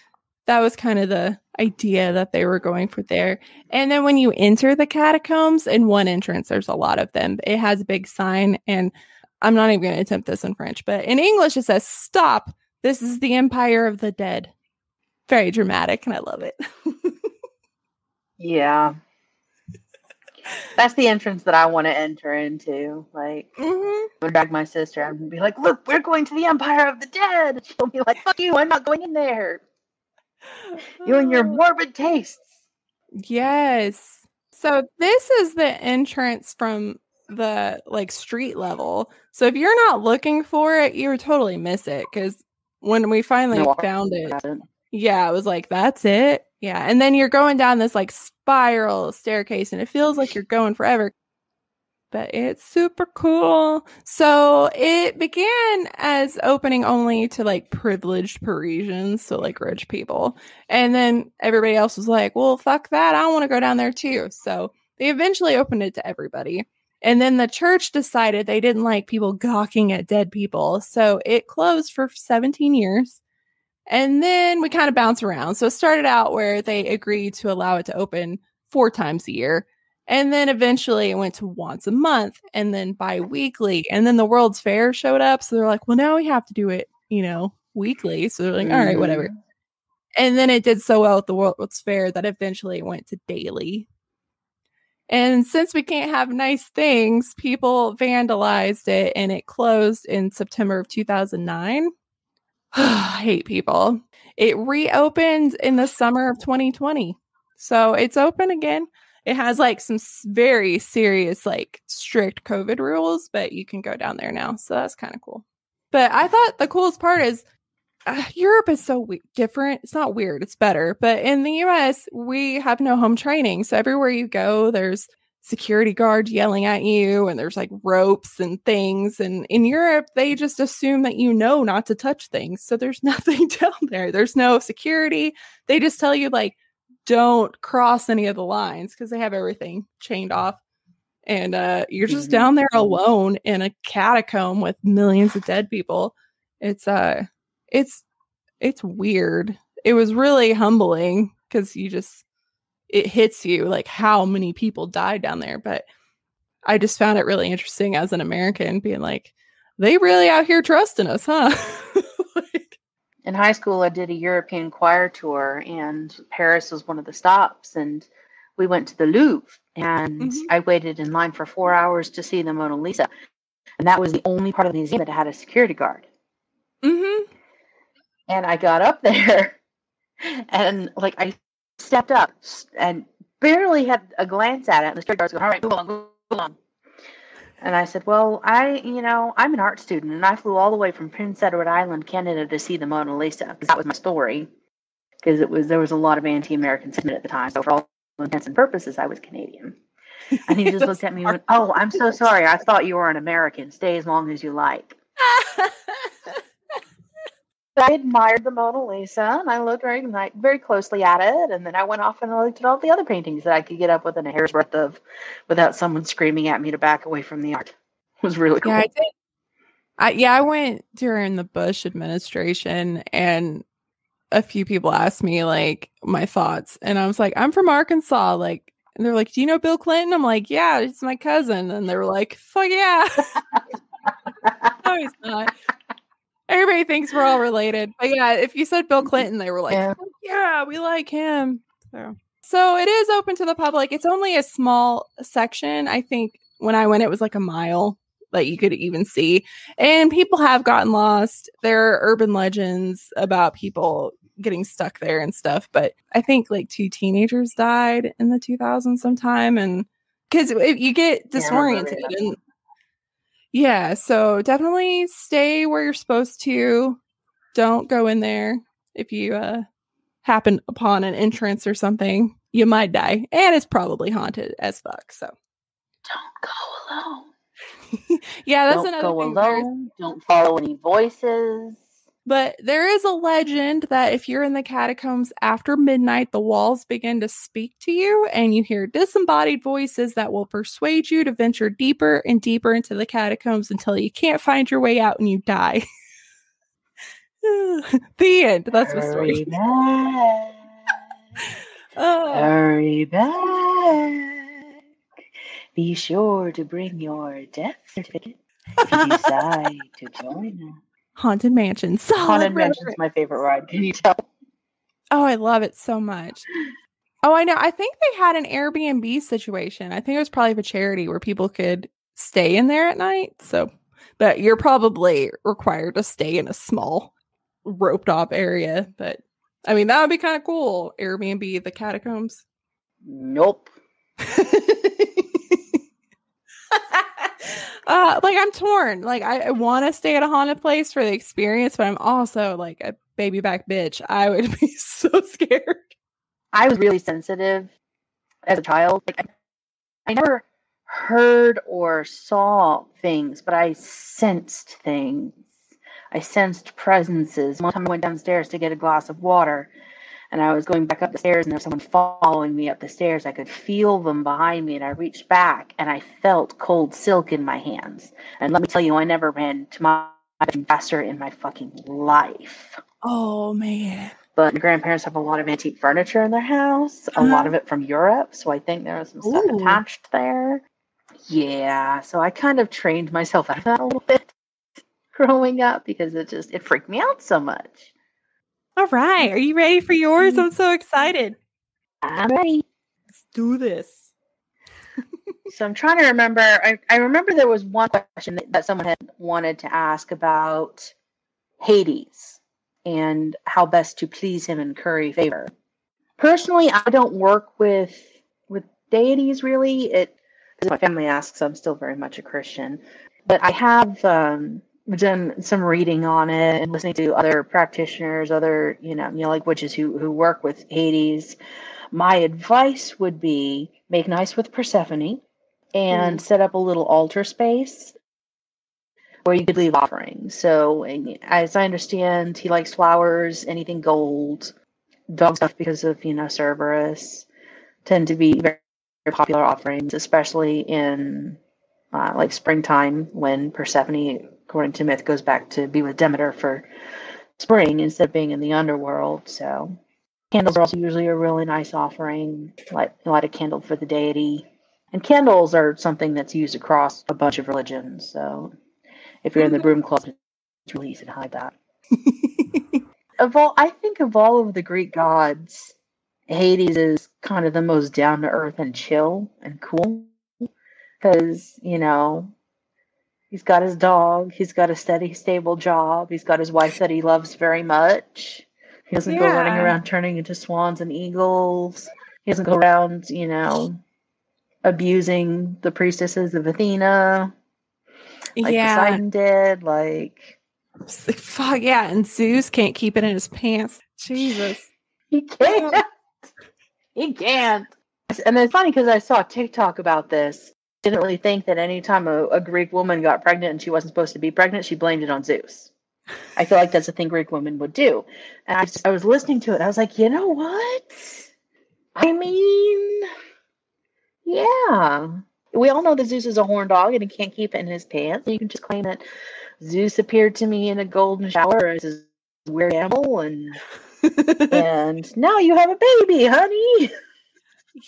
That was kind of the idea that they were going for there. And then when you enter the catacombs, in one entrance, there's a lot of them. It has a big sign, and I'm not even going to attempt this in French, but in English it says, "Stop. This is the Empire of the Dead." Very dramatic, and I love it. Yeah. That's the entrance that I want to enter into. Like, I would drag my sister and be like, "Look, we're going to the Empire of the Dead." And she'll be like, "Fuck you, I'm not going in there. You and your morbid tastes." Yes. So this is the entrance from the like street level. So if you're not looking for it, you would totally miss it. Because when we finally found it, it was like, that's it. Yeah. And then you're going down this like spiral staircase and it feels like you're going forever. But it's super cool. So it began as opening only to like privileged Parisians, so like rich people. And then everybody else was like, well, fuck that. I want to go down there too. So they eventually opened it to everybody. And then the church decided they didn't like people gawking at dead people. So it closed for 17 years. And then we kind of bounce around. So it started out where they agreed to allow it to open 4 times a year. And then eventually it went to once a month and then bi-weekly. And then the World's Fair showed up. So they're like, well, now we have to do it, weekly. So they're like, all right, whatever. And then it did so well with the World's Fair that eventually it went to daily. And since we can't have nice things, people vandalized it and it closed in September of 2009. I hate people. It reopened in the summer of 2020. So it's open again. It has like some very serious, like strict COVID rules, but you can go down there now. So that's kind of cool. But I thought the coolest part is Europe is so different. It's not weird. It's better. But in the US, we have no home training. So everywhere you go, there's security guards yelling at you and there's like ropes and things. And in Europe, they just assume that not to touch things. So there's nothing down there. There's no security. They just tell you like, don't cross any of the lines because they have everything chained off. And you're just down there alone in a catacomb with millions of dead people. It's weird. It was really humbling because it hits you like how many people died down there. But I just found it really interesting as an American being like, they really out here trusting us, huh? In high school, I did a European choir tour, and Paris was one of the stops, and we went to the Louvre, And I waited in line for 4 hours to see the Mona Lisa. And that was the only part of the museum that had a security guard. Mm-hmm. And I got up there and like I stepped up and barely had a glance at it. And the security guard's going, all right, move along. And I said, well, I'm an art student and I flew all the way from Prince Edward Island, Canada to see the Mona Lisa. That was my story. Because there was a lot of anti-American sentiment at the time. So for all intents and purposes, I was Canadian. And he just looked at me and went, oh, I'm so sorry. I thought you were an American. Stay as long as you like. I admired the Mona Lisa, and I looked very closely at it, and then I went off and I looked at all the other paintings that I could get up within a hair's breadth of without someone screaming at me to back away from the art. It was really cool. Yeah, I went during the Bush administration, and a few people asked me, like, my thoughts, and I was like, I'm from Arkansas, like, and they're like, do you know Bill Clinton? I'm like, yeah, it's my cousin, and they were like, fuck yeah. No, he's not. Everybody thinks we're all related. But yeah, if you said Bill Clinton, they were like, yeah, we like him. So it is open to the public. It's only a small section. I think when I went, it was like a mile that you could even see. And people have gotten lost. There are urban legends about people getting stuck there and stuff. But I think like 2 teenagers died in the 2000s sometime. And because you get disoriented. Yeah, so definitely stay where you're supposed to. Don't go in there. If you happen upon an entrance or something, you might die. And it's probably haunted as fuck, so. Don't go alone. Yeah, that's another thing. Don't go alone. Don't follow any voices. But there is a legend that if you're in the catacombs after midnight, the walls begin to speak to you and you hear disembodied voices that will persuade you to venture deeper and deeper into the catacombs until you can't find your way out and you die. The end. That's the story. Hurry back. Be sure to bring your death certificate if you decide to join us. Haunted Mansion. Haunted Mansion's my favorite ride. Can you tell? Oh, I love it so much. Oh, I know. I think they had an Airbnb situation. I think it was probably for charity where people could stay in there at night. So, but you're probably required to stay in a small roped off area. But I mean, that would be kind of cool. Airbnb, the catacombs. Nope. Like I'm torn. Like I want to stay at a haunted place for the experience, but I'm also like a baby back bitch. I would be so scared. I was really sensitive as a child. Like I never heard or saw things, but I sensed things. I sensed presences. One time I went downstairs to get a glass of water, and I was going back up the stairs, and there was someone following me up the stairs. I could feel them behind me, and I reached back, and I felt cold silk in my hands. And let me tell you, I never ran to my faster in my fucking life. Oh, man. But my grandparents have a lot of antique furniture in their house, a lot of it from Europe, so I think there was some stuff attached there. Yeah, so I kind of trained myself out of that a little bit growing up because it freaked me out so much. All right. Are you ready for yours? I'm so excited. I'm ready. Let's do this. So I'm trying to remember. I remember there was one question that someone had wanted to ask about Hades and how best to please him and curry favor. Personally, I don't work with deities really. As my family asks, I'm still very much a Christian. But I have done some reading on it and listening to other practitioners, other, like witches who work with Hades. My advice would be make nice with Persephone and set up a little altar space where you could leave offerings. So as I understand, he likes flowers, anything gold, dog stuff because of, Cerberus tend to be very, very popular offerings, especially in like springtime when Persephone, according to myth, goes back to be with Demeter for spring instead of being in the underworld. So candles are also usually a really nice offering, light a candle for the deity. And candles are something that's used across a bunch of religions. So if you're in the broom closet, it's really easy to hide that. I think of all of the Greek gods, Hades is kind of the most down to earth and chill and cool because, he's got his dog, he's got a steady, stable job, he's got his wife that he loves very much. He doesn't go running Yeah. around turning into swans and eagles. He doesn't go around, abusing the priestesses of Athena like Poseidon did. Fuck yeah, and Zeus can't keep it in his pants. Jesus. He can't. He can't. And it's funny because I saw a TikTok about this. Didn't really think that anytime a Greek woman got pregnant and she wasn't supposed to be pregnant, she blamed it on Zeus. I feel like that's a thing Greek women would do. And I was listening to it. I was like, you know what? I mean, yeah. We all know that Zeus is a horn dog and he can't keep it in his pants. You can just claim that Zeus appeared to me in a golden shower as a weird animal, and now you have a baby, honey.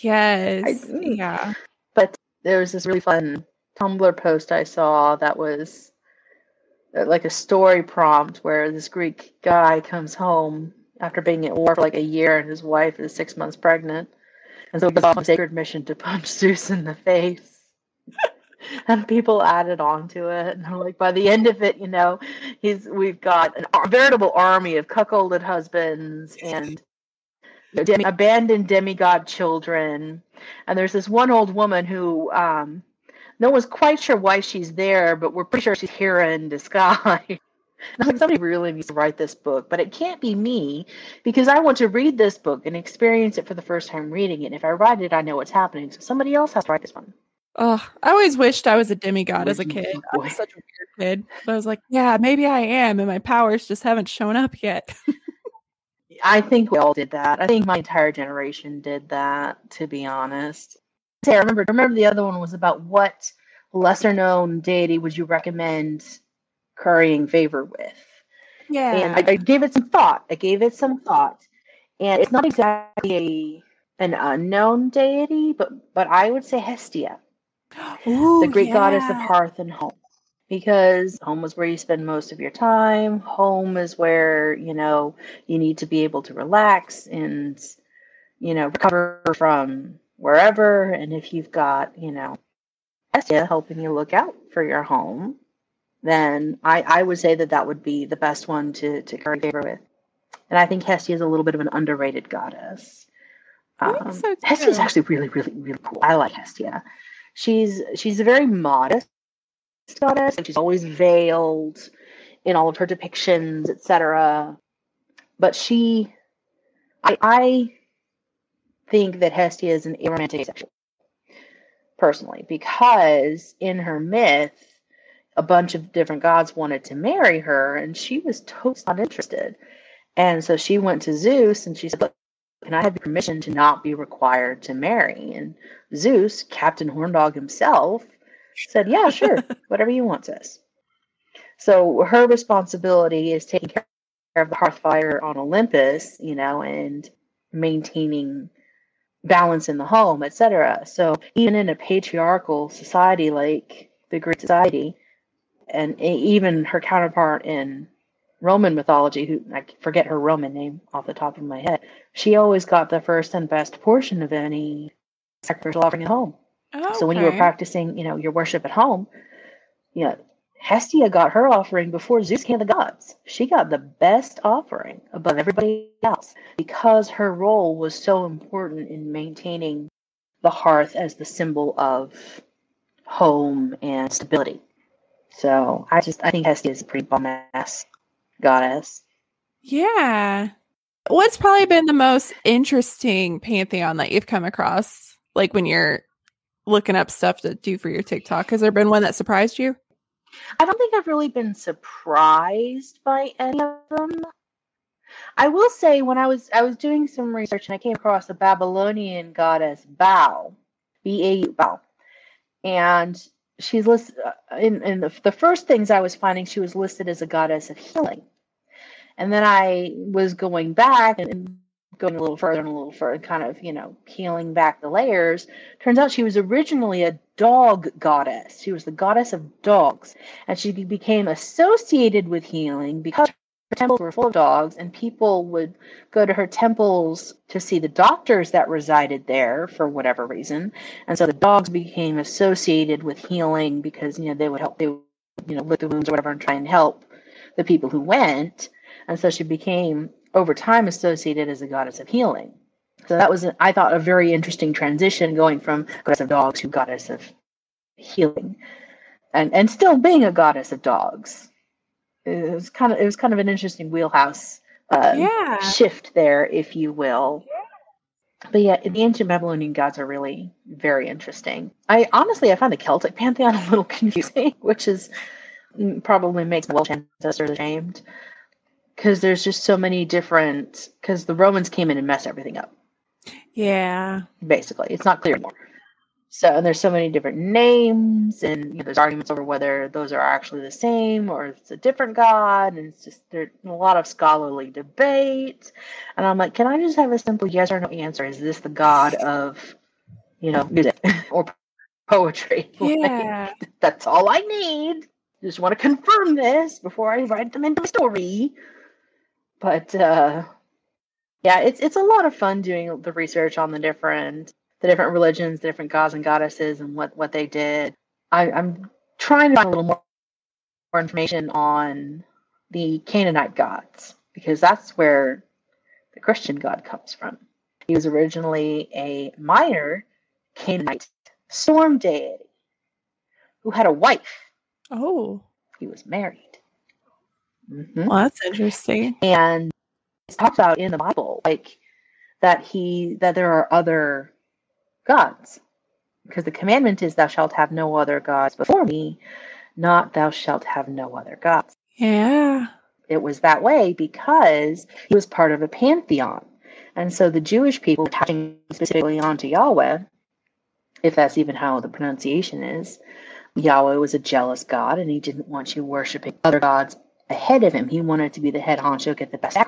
Yes. Yeah. But there was this really fun Tumblr post I saw that was like a story prompt where this Greek guy comes home after being at war for like a year and his wife is 6 months pregnant. And so he goes on a sacred mission to punch Zeus in the face. And people added on to it. And like, by the end of it, we've got a veritable army of cuckolded husbands and abandoned demigod children. And there's this one old woman who no one's quite sure why she's there, but we're pretty sure she's Hera in disguise. And I'm like, somebody really needs to write this book, but it can't be me because I want to read this book and experience it for the first time reading it. And if I write it, I know what's happening. So somebody else has to write this one. Oh, I always wished I was a demigod as a kid. I was such a weird kid. But I was like, yeah, maybe I am, and my powers just haven't shown up yet. I think we all did that. I think my entire generation did that, to be honest. I remember the other one was about what lesser-known deity would you recommend currying favor with? Yeah. And I gave it some thought. And it's not exactly an unknown deity, but I would say Hestia. Ooh, the Greek goddess of hearth and home. Because home is where you spend most of your time. Home is where, you need to be able to relax and, recover from wherever. And if you've got, Hestia helping you look out for your home, then I would say that would be the best one to curry favor with. And I think Hestia is a little bit of an underrated goddess. Hestia is actually really, really, really cool. I like Hestia. She's a very modest goddess. She's always veiled in all of her depictions, etc. But I think that Hestia is an aromantic asexual, personally, because in her myth, a bunch of different gods wanted to marry her, and she was totally not interested. And so she went to Zeus, and she said, "Look, can I have your permission to not be required to marry?" And Zeus, Captain Horndog himself, said, "Yeah, sure, whatever you want, sis." So her responsibility is taking care of the hearth fire on Olympus, and maintaining balance in the home, etc. So even in a patriarchal society like the Greek society, and even her counterpart in Roman mythology, who I forget her Roman name off the top of my head, she always got the first and best portion of any sacrificial offering at home. Okay. So when you were practicing, your worship at home, Hestia got her offering before Zeus came to the gods. She got the best offering above everybody else because her role was so important in maintaining the hearth as the symbol of home and stability. So I think Hestia is a pretty bum-ass goddess. Yeah. What's probably been the most interesting pantheon that you've come across, like when you're looking up stuff to do for your TikTok? Has there been one that surprised you? I don't think I've really been surprised by any of them. I will say when I was doing some research and I came across the Babylonian goddess Baal, B-A-U, Baal, and she's listed in the first things I was finding. She was listed as a goddess of healing, and then I was going back and going a little further, kind of, peeling back the layers. Turns out she was originally a dog goddess. She was the goddess of dogs, and she became associated with healing because temples were full of dogs, and people would go to her temples to see the doctors that resided there for whatever reason. And so the dogs became associated with healing because, they would help, lick the wounds or whatever and try and help the people who went. And so she became, over time, associated as a goddess of healing. So that was, I thought, a very interesting transition going from goddess of dogs to goddess of healing, and still being a goddess of dogs. It was kind of an interesting wheelhouse shift there, if you will. But yeah, the ancient Babylonian gods are really very interesting. I find the Celtic Pantheon a little confusing, which is probably makes my Welsh ancestors ashamed, because there's just so many different. Because the Romans came in and messed everything up. Yeah, basically, it's not clear anymore. So, and there's so many different names, and there's arguments over whether those are actually the same or it's a different god, and it's just there's a lot of scholarly debate. And I'm like, can I just have a simple yes or no answer? Is this the god of, music or poetry? Yeah, That's all I need. Just want to confirm this before I write them into a story. But yeah, it's a lot of fun doing the research on the different religions, the different gods and goddesses, and what they did. I'm trying to find a little more information on the Canaanite gods, because that's where the Christian god comes from. He was originally a minor Canaanite storm deity who had a wife. Oh. He was married. Mm-hmm. Well, that's interesting. And it's talked about in the Bible, like that there are other gods, because the commandment is, thou shalt have no other gods before me, not thou shalt have no other gods. Yeah. It was that way because he was part of a pantheon. And so the Jewish people, attaching specifically onto Yahweh, if that's even how the pronunciation is, Yahweh was a jealous God, and he didn't want you worshiping other gods ahead of him. He wanted to be the head honcho, get the best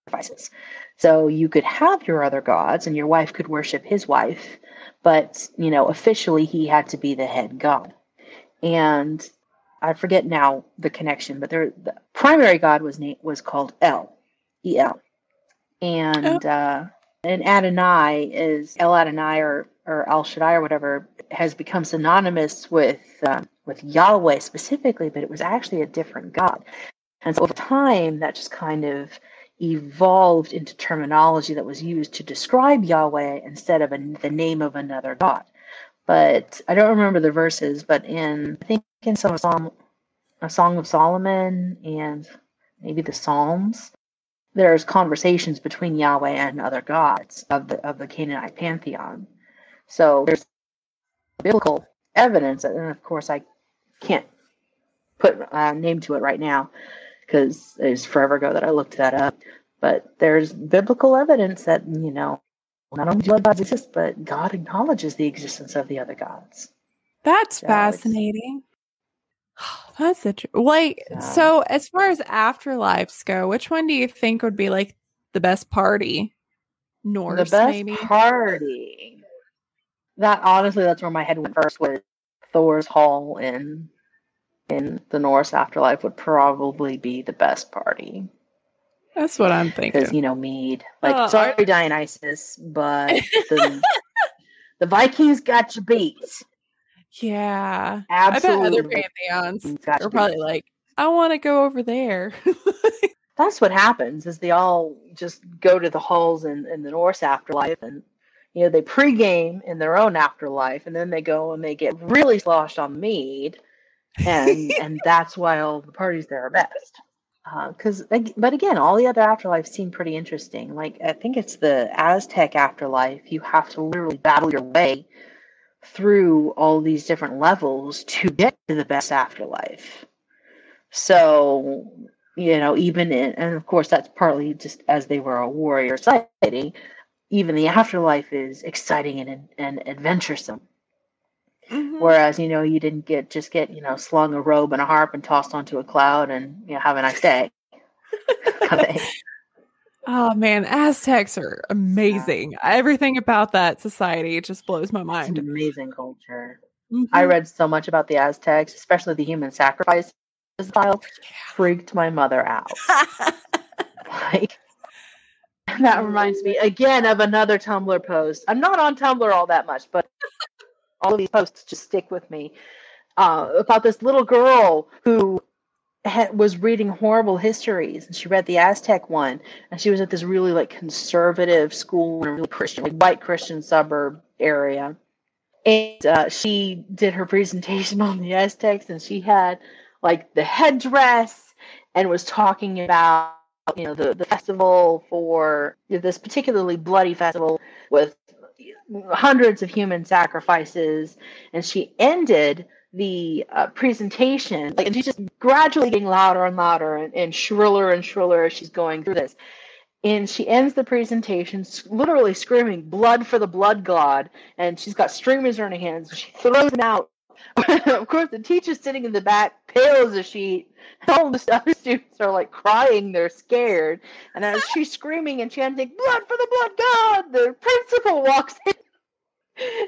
sacrifices. So you could have your other gods, and your wife could worship his wife, but, officially he had to be the head god. And I forget now the connection, but the primary god was called El, E-L. And Adonai is El Adonai or El Shaddai or whatever, has become synonymous with Yahweh specifically, but it was actually a different god. And so over time, that just kind of evolved into terminology that was used to describe Yahweh instead of the name of another god. But I don't remember the verses, but I think in a Song of Solomon and maybe the Psalms, there's conversations between Yahweh and other gods of the Canaanite pantheon. So there's biblical evidence, and of course I can't put a name to it right now, because it was forever ago that I looked that up. But there's biblical evidence that, not only do gods exist, but God acknowledges the existence of the other gods. That's fascinating. That's interesting. So as far as afterlives go, which one do you think would be like the best party? Norse, the best maybe? Party. That's where my head went first, with Thor's Hall in the Norse afterlife would probably be the best party. That's what I'm thinking. Because, Mead. Sorry, Dionysus, but the Vikings got you beat. Yeah. Absolutely. I bet other pantheons are probably like, I want to go over there. That's what happens, is they all just go to the halls in the Norse afterlife, and they pregame in their own afterlife, and then they go and they get really sloshed on mead, and that's why all the parties there are best. But again, all the other afterlives seem pretty interesting. Like, I think it's the Aztec afterlife. You have to literally battle your way through all these different levels to get to the best afterlife. So, and of course that's partly just as they were a warrior society, even the afterlife is exciting and adventuresome. Mm-hmm. Whereas, you didn't get slung a robe and a harp and tossed onto a cloud and, have a nice day. Oh man, Aztecs are amazing. Everything about that society, it just blows my mind. It's an amazing culture. Mm-hmm. I read so much about the Aztecs, especially the human sacrifice as a child freaked my mother out. Like, that reminds me again of another Tumblr post. I'm not on Tumblr all that much, but all of these posts just stick with me. About this little girl who was reading horrible histories, and she read the Aztec one, and she was at this really like conservative school in a really Christian, like white Christian suburb area. And she did her presentation on the Aztecs, and she had like the headdress and was talking about, the festival for this particularly bloody festival with hundreds of human sacrifices. And she ended the presentation, and she's just gradually getting louder and louder and shriller and shriller as she's going through this. And she ends the presentation literally screaming, "Blood for the blood god." And she's got streamers in her hands. And she throws them out. Of course, the teacher's sitting in the back, pale as a sheet. All the other students are like crying. They're scared. And as she's screaming and chanting, "Blood for the blood god," the principal walks in.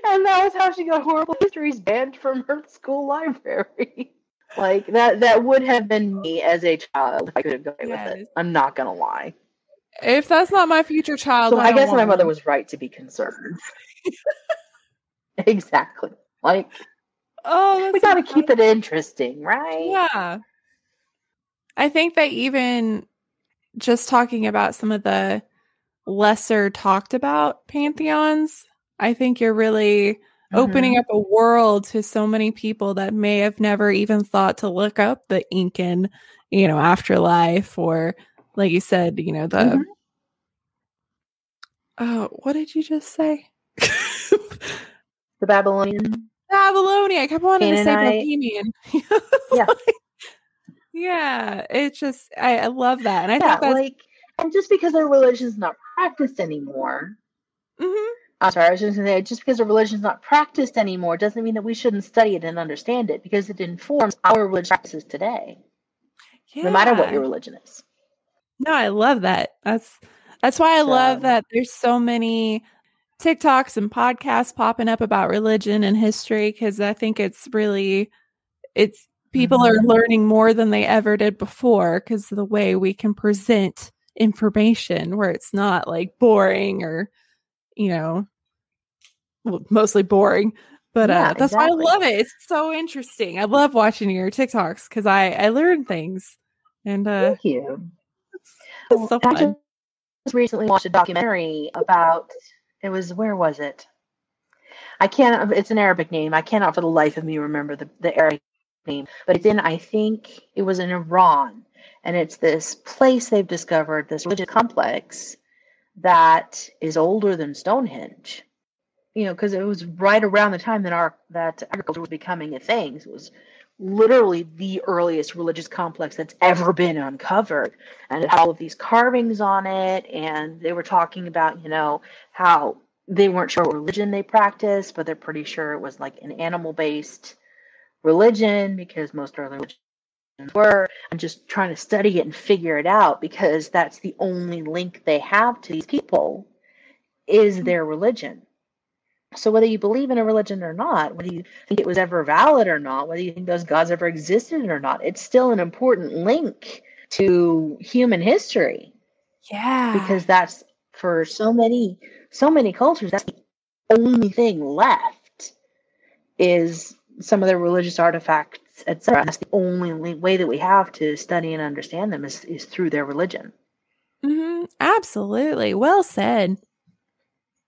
And that was how she got horrible histories banned from her school library. Like, that would have been me as a child if I could have gone with it. I'm not going to lie. If that's not my future child, so I guess my mother was right to be concerned. Exactly. Like, we got to keep it interesting, right? Yeah. I think that even just talking about some of the lesser talked about pantheons, I think you're really opening up a world to so many people that may have never even thought to look up the Incan, afterlife, or like you said, the what did you just say? The Babylonian. I kept wanting to say Bohemian. Yeah. Yeah. It's just, I love that. And I think that's and just because our religion is not practiced anymore. I'm sorry, I was just going to say, just because a religion is not practiced anymore doesn't mean that we shouldn't study it and understand it, because it informs our religious practices today. Yeah. No matter what your religion is. No, I love that. That's why I love that there's so many TikToks and podcasts popping up about religion and history, because I think people are learning more than they ever did before, because of the way we can present information, where it's not like boring or, mostly boring. But that's why I love it. It's so interesting. I love watching your TikToks because I learn things. And thank you. It's so fun. I just recently watched a documentary about, where was it? It's an Arabic name. I cannot for the life of me remember the Arabic name, but it's I think it was in Iran. And it's this place they've discovered, this religious complex that is older than Stonehenge. Because it was right around the time that agriculture was becoming a thing. So it was literally the earliest religious complex that's ever been uncovered. And it had all of these carvings on it. And they were talking about, how they weren't sure what religion they practiced, but they're pretty sure it was like an animal-based religion, because most early religions were. I'm just trying to study it and figure it out, because that's the only link they have to these people is their religion. So whether you believe in a religion or not, whether you think it was ever valid or not, whether you think those gods ever existed or not, it's still an important link to human history. Yeah. Because that's, for so many cultures, that's the only thing left, is some of their religious artifacts, etc. That's the only way that we have to study and understand them is through their religion. Absolutely. Well said.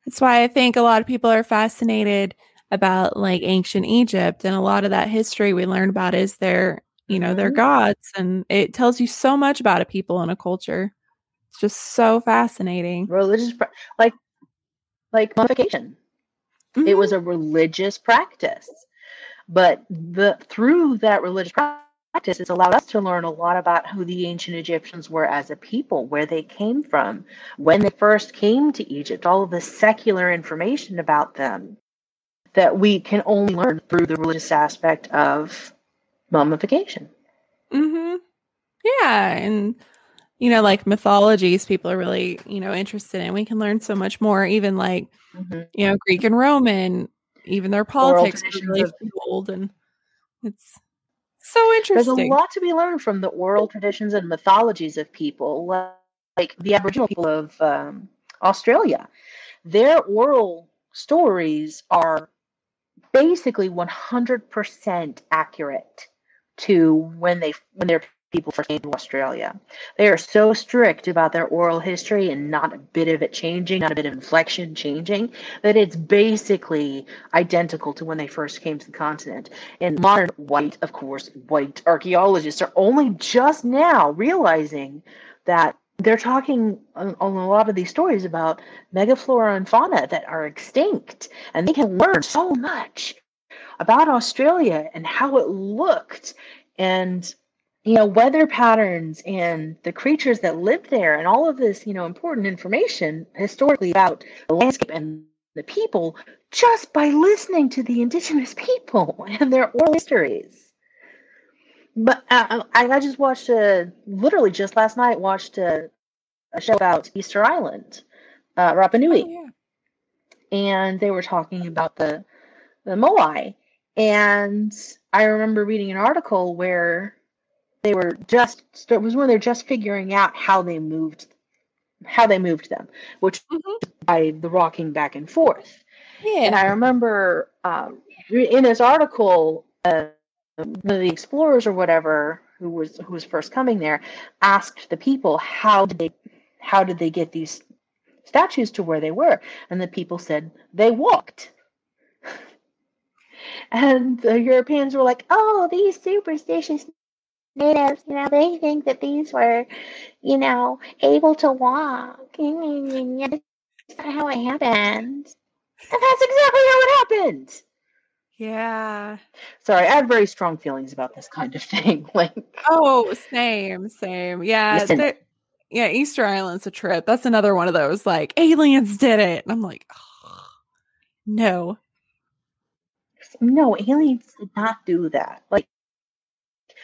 That's why I think a lot of people are fascinated about like ancient Egypt, and a lot of that history we learn about is their gods, and it tells you so much about a people and a culture. It's just so fascinating. Religious, like mummification. It was a religious practice, but through that religious practice, it's allowed us to learn a lot about who the ancient Egyptians were as a people, where they came from, when they first came to Egypt, all of the secular information about them that we can only learn through the religious aspect of mummification. Yeah, and like mythologies, people are really interested in. We can learn so much more, even like Greek and Roman, even their politics are really old, and it's So There's a interesting. lot to be learned from the oral traditions and mythologies of people, like the Aboriginal people of Australia. Their oral stories are basically 100% accurate to when their people first came to Australia. They are so strict about their oral history and not a bit of it changing, not a bit of inflection changing, that it's basically identical to when they first came to the continent. And modern white archaeologists are only just now realizing that they're talking on a lot of these stories about megaflora and fauna that are extinct, and they can learn so much about Australia and how it looked, and weather patterns and the creatures that lived there, and all of this important information historically about the landscape and the people, just by listening to the indigenous people and their oral histories. But I just watched literally just last night watched a show about Easter Island, Rapa Oh, Nui, yeah. and they were talking about the Moai. And I remember reading an article where it was when they're just figuring out how they moved them, which by the rocking back and forth. And Yeah. I remember in this article, one of the explorers or whatever who was first coming there asked the people how did they get these statues to where they were, and the people said they walked. And the Europeans were like, "Oh, these superstitious natives, they think that these were, able to walk. That's not how it happened." And that's exactly how it happened. Yeah. Sorry, I have very strong feelings about this kind of thing. Oh, same. Yeah. Listen, Easter Island's a trip. That's another one of those, like, aliens did it. And I'm like, oh, no. no, aliens did not do that.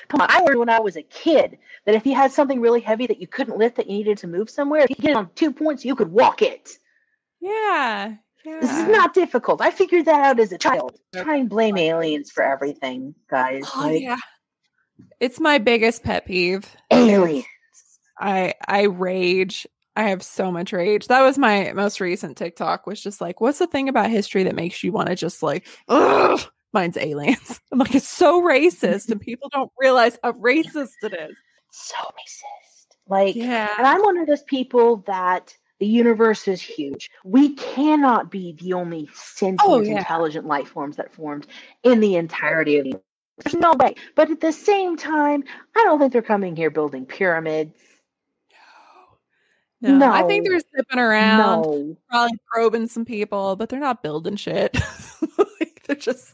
Come on, I learned when I was a kid that if you had something really heavy that you couldn't lift that you needed to move somewhere, if you get it on 2 points, you could walk it. Yeah. This is not difficult. I figured that out as a child. Try and blame aliens for everything, guys. Oh, yeah. It's my biggest pet peeve. Aliens. I rage. I have so much rage. That was my most recent TikTok, was just like, what's the thing about history that makes you want to just like, ugh? Mine's aliens. I'm like, it's so racist, and people don't realize how racist it is. So racist. Yeah. And I'm one of those people that the universe is huge. We cannot be the only sentient, intelligent life forms that formed in the entirety of the universe. There's no way. But at the same time, I don't think they're coming here building pyramids. No. I think they're zipping around, No. probably probing some people, but they're not building shit. They're just...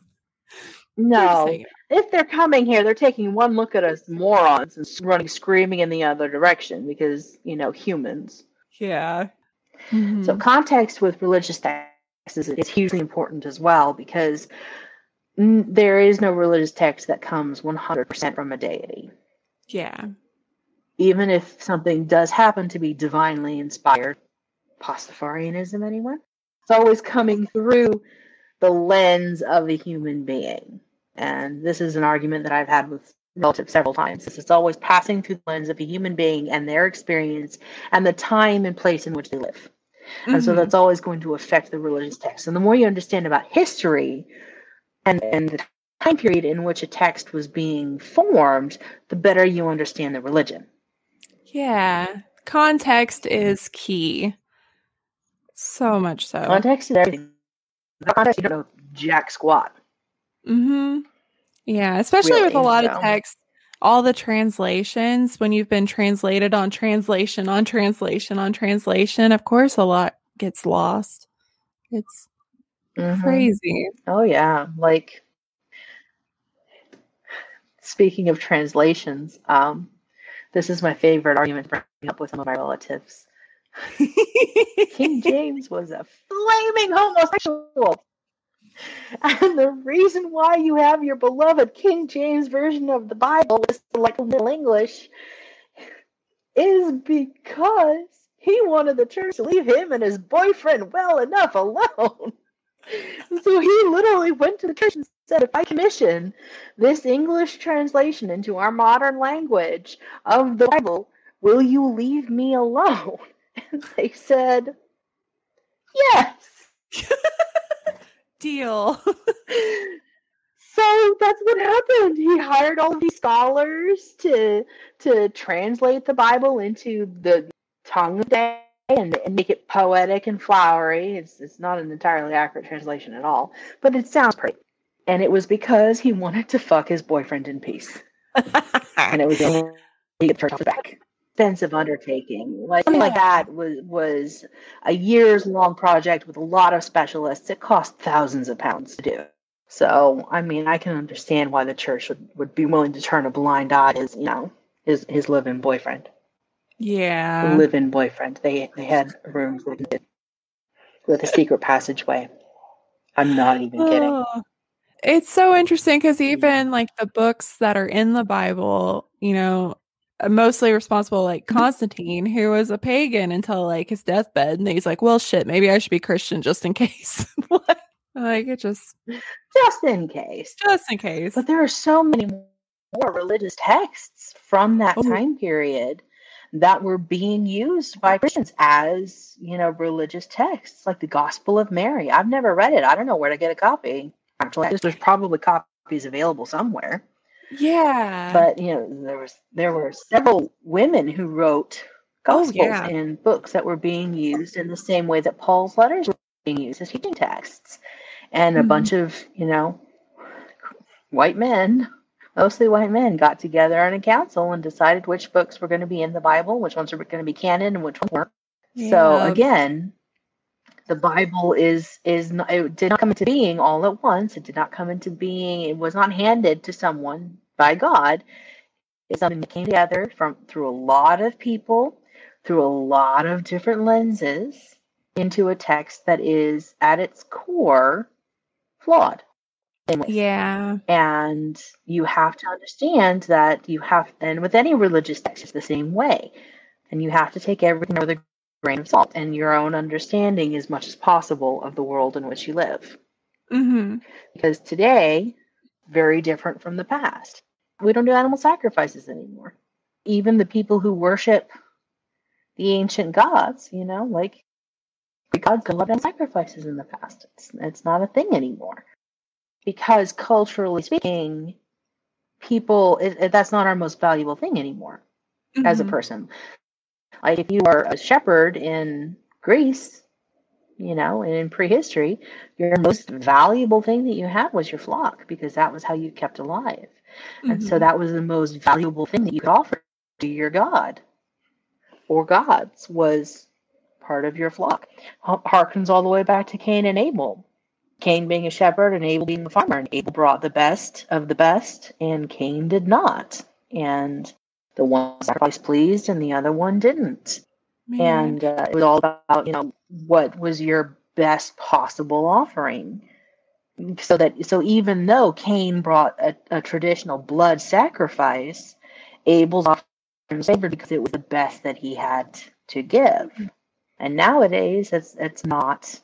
No. If they're coming here, they're taking one look at us morons and running screaming in the other direction because, humans. Yeah. Mm-hmm. So context with religious texts is hugely important as well, because there is no religious text that comes 100% from a deity. Yeah. Even if something does happen to be divinely inspired, Pastafarianism, anyone? It's always coming through the lens of a human being. And this is an argument that I've had with relatives several times. It's always passing through the lens of a human being and their experience and the time and place in which they live. Mm-hmm. And so that's always going to affect the religious text. And the more you understand about history and the time period in which a text was being formed, the better you understand the religion. Yeah. Context is key. So much so. Context is everything. Without context, you don't know jack squat. Mm-hmm. Yeah, especially with a lot of text, all the translations, when you've been translated on translation, on translation, on translation, of course a lot gets lost. It's crazy. Oh, yeah. Speaking of translations, this is my favorite argument to bring up with some of my relatives. King James was a flaming homosexual. And the reason why you have your beloved King James version of the Bible listed like Middle English is because he wanted the church to leave him and his boyfriend well enough alone. So he literally went to the church and said, if I commission this English translation into our modern language of the Bible, will you leave me alone? And they said, yes. Deal. So that's what happened. He hired all these scholars to translate the Bible into the tongue of the day and make it poetic and flowery. It's not an entirely accurate translation at all, but it sounds pretty. And it was because he wanted to fuck his boyfriend in peace. And it was the only way he could turn off his back. Expensive undertaking. Like something like that was a years long project with a lot of specialists. It cost thousands of pounds to do. So, I mean, I can understand why the church would be willing to turn a blind eye to, his live-in boyfriend. Yeah. Live-in boyfriend. They had rooms with a secret passageway. I'm not even kidding. It's so interesting because even like the books that are in the Bible, mostly responsible, like Constantine, who was a pagan until like his deathbed, and he's like, well, shit, maybe I should be Christian just in case. Like it just in case. Just in case. But there are so many more religious texts from that time period that were being used by Christians as, religious texts, like the Gospel of Mary. I've never read it. I don't know where to get a copy. Actually, there's probably copies available somewhere. Yeah. But, there were several women who wrote Gospels and books that were being used in the same way that Paul's letters were being used as teaching texts. And a bunch of, white men, mostly white men, got together in a council and decided which books were going to be in the Bible, which ones were going to be canon, and which ones weren't. Yeah. So again, the Bible it did not come into being all at once. It did not come into being. It was not handed to someone by God. It's something that came together through a lot of people, through a lot of different lenses, into a text that is at its core flawed. Yeah. And you have to understand that and with any religious text, it's the same way. And you have to take everything with a grain of salt and your own understanding as much as possible of the world in which you live. Mm-hmm. Because today, very different from the past. We don't do animal sacrifices anymore. Even the people who worship the ancient gods, like gods could have done sacrifices in the past. It's not a thing anymore. Because culturally speaking, people, that's not our most valuable thing anymore as a person. Like if you are a shepherd in Greece, in prehistory, your most valuable thing that you had was your flock, because that was how you kept alive. And so that was the most valuable thing that you could offer to your god or gods, was part of your flock. Harkens all the way back to Cain and Abel. Cain being a shepherd and Abel being a farmer. And Abel brought the best of the best, and Cain did not. And the one sacrifice pleased, and the other one didn't. Man. And it was all about, what was your best possible offering. So even though Cain brought a traditional blood sacrifice, Abel's offering was favored because it was the best that he had to give. And nowadays, it's not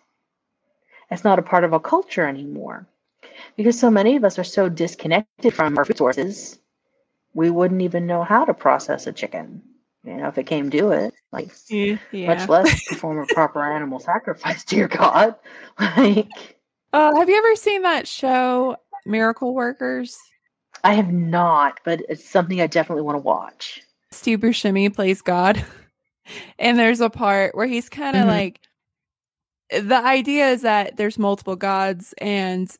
a part of our culture anymore, because so many of us are so disconnected from our food sources, we wouldn't even know how to process a chicken, if it came to it, like much less perform a proper animal sacrifice to your god. Like, have you ever seen that show, Miracle Workers? I have not, but it's something I definitely want to watch. Steve Buscemi plays God, and there's a part where he's kind of like, the idea is that there's multiple gods, and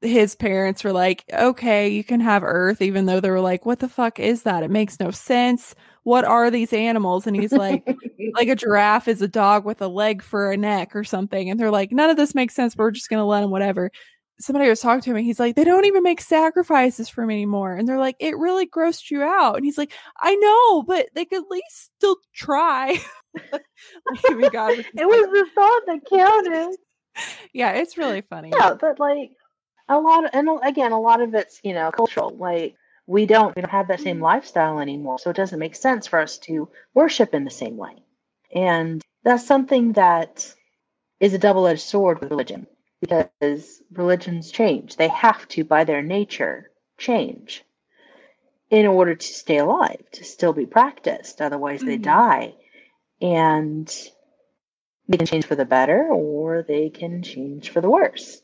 his parents were like, okay, you can have Earth, even though they were like, what the fuck is that? It makes no sense. What are these animals? And he's like, like a giraffe is a dog with a leg for a neck or something. And they're like, none of this makes sense, but we're just going to let him whatever. Somebody was talking to him and he's like, they don't even make sacrifices for him anymore. And they're like, it really grossed you out. And he's like, I know, but they could at least still try. It was the thought that counted. Yeah, it's really funny. Yeah, but like a lot of it's, cultural. Like we don't have that same lifestyle anymore. So it doesn't make sense for us to worship in the same way. And that's something that is a double-edged sword with religion. because religions change. They have to, by their nature, change in order to stay alive, to still be practiced. Otherwise, they die. And they can change for the better, or they can change for the worse.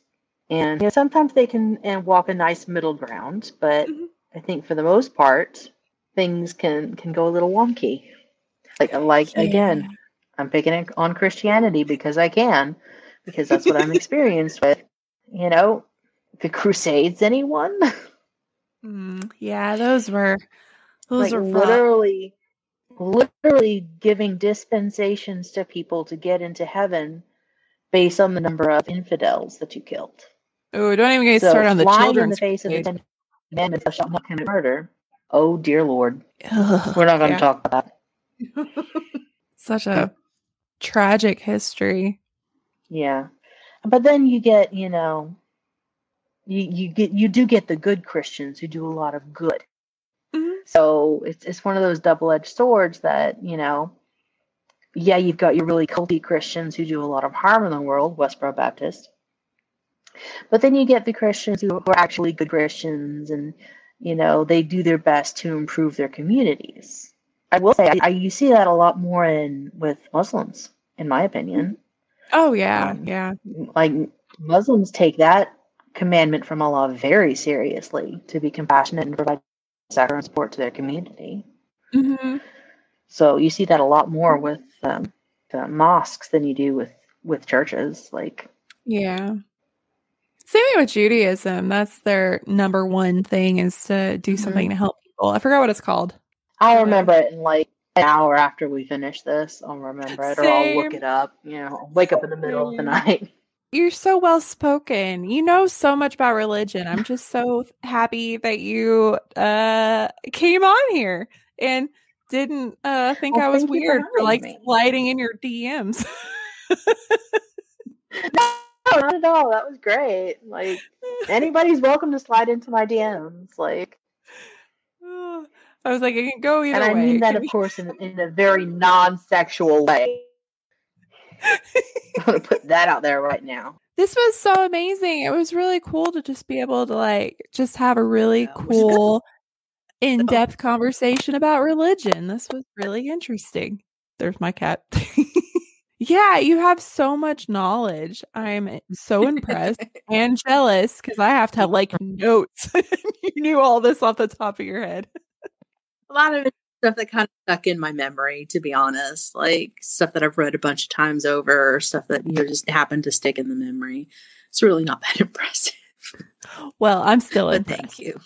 And sometimes they can walk a nice middle ground, but I think for the most part, things can go a little wonky. Again, I'm picking it on Christianity because I can, because that's what I'm experienced with. The Crusades, anyone? Yeah, those were literally giving dispensations to people to get into heaven based on the number of infidels that you killed. Oh, don't even get started on the children. In the face of the Ten Commandments, thou shalt not commit murder. Oh, dear Lord. We're not going to talk about that. Such a tragic history. Yeah. But then you get, you do get the good Christians who do a lot of good. So it's one of those double-edged swords that, you've got your really culty Christians who do a lot of harm in the world, Westboro Baptist. But then you get the Christians who are actually good Christians, and, they do their best to improve their communities. I will say, you see that a lot more with Muslims, in my opinion. Oh, yeah, yeah. Like, Muslims take that commandment from Allah very seriously, to be compassionate and provide sacrament and support to their community. So you see that a lot more with the mosques than you do with churches. Yeah. Same thing with Judaism. That's their number one thing, is to do something to help people. I forgot what it's called. I'll remember it in an hour after we finish this. I'll remember it, or I'll look it up. I'll wake up in the middle of the night. You're so well spoken. You know so much about religion. I'm just so happy that you came on here and didn't think I was weird for sliding in your DMs. No, not at all. That was great. Anybody's welcome to slide into my DMs. I was like, it can go either way. And I mean that, of course, in a very non-sexual way. I'm going to put that out there right now. This was so amazing. It was really cool to just be able to just have a really cool, in-depth conversation about religion. This was really interesting. There's my cat. Yeah, you have so much knowledge. I'm so impressed and jealous because I have to have notes. You knew all this off the top of your head. A lot of it stuff that kind of stuck in my memory, to be honest, stuff that I've read a bunch of times over, or stuff that just happened to stick in the memory. It's really not that impressive. Well, I'm still impressed. Thank you.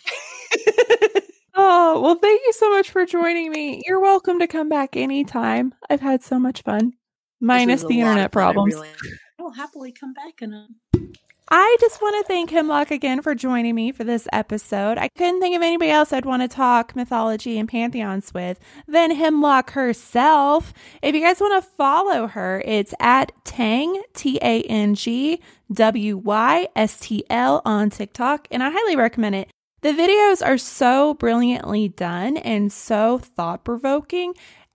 Oh, well, thank you so much for joining me. You're welcome to come back anytime. I've had so much fun, minus the internet problems. I'll happily come back and. I just want to thank Hemlock again for joining me for this episode. I couldn't think of anybody else I'd want to talk mythology and pantheons with than Hemlock herself. If you guys want to follow her, it's at Tang, TANGWYSTL on TikTok, and I highly recommend it. The videos are so brilliantly done and so thought-provoking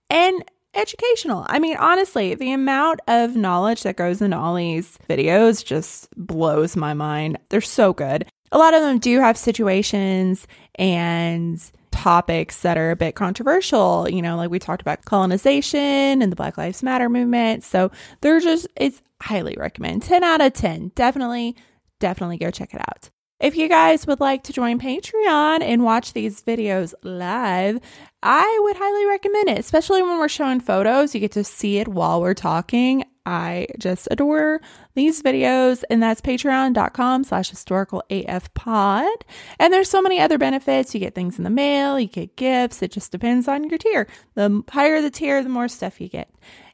and educational. I mean, honestly, the amount of knowledge that goes into all these videos just blows my mind. They're so good. A lot of them do have situations and topics that are a bit controversial, like we talked about colonization and the Black Lives Matter movement. So it's highly recommend. 10 out of 10. Definitely go check it out. If you guys would like to join Patreon and watch these videos live, I would highly recommend it, especially when we're showing photos. You get to see it while we're talking. I just adore these videos, and that's patreon.com/historicalafpod. And there's so many other benefits. You get things in the mail, you get gifts. It just depends on your tier. The higher the tier, the more stuff you get.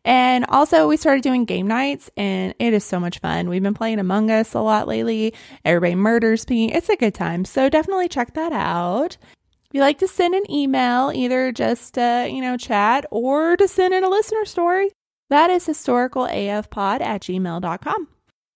And also, we started doing game nights, and it is so much fun. We've been playing Among Us a lot lately. Everybody murders me. It's a good time. So definitely check that out. If you like to send an email, either just, chat or to send in a listener story, that is historicalafpod@gmail.com.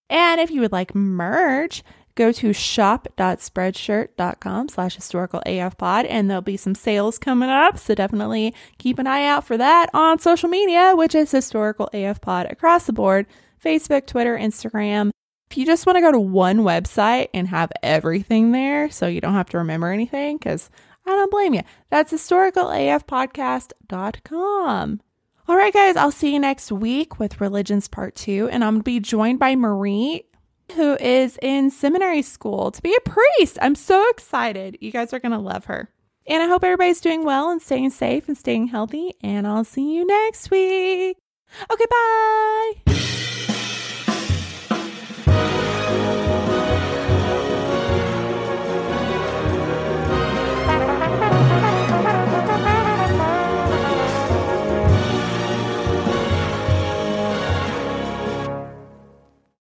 And if you would like merch, go to shop.spreadshirt.com/historicalafpod, and there'll be some sales coming up. So definitely keep an eye out for that on social media, which is Historical AF Pod across the board: Facebook, Twitter, Instagram. If you just want to go to one website and have everything there so you don't have to remember anything, because I don't blame you, that's historicalafpodcast.com. All right, guys, I'll see you next week with Religions Part 2, and I'm going to be joined by Marie, who is in seminary school to be a priest. I'm so excited. You guys are going to love her. And I hope everybody's doing well and staying safe and staying healthy, and I'll see you next week. Okay, bye.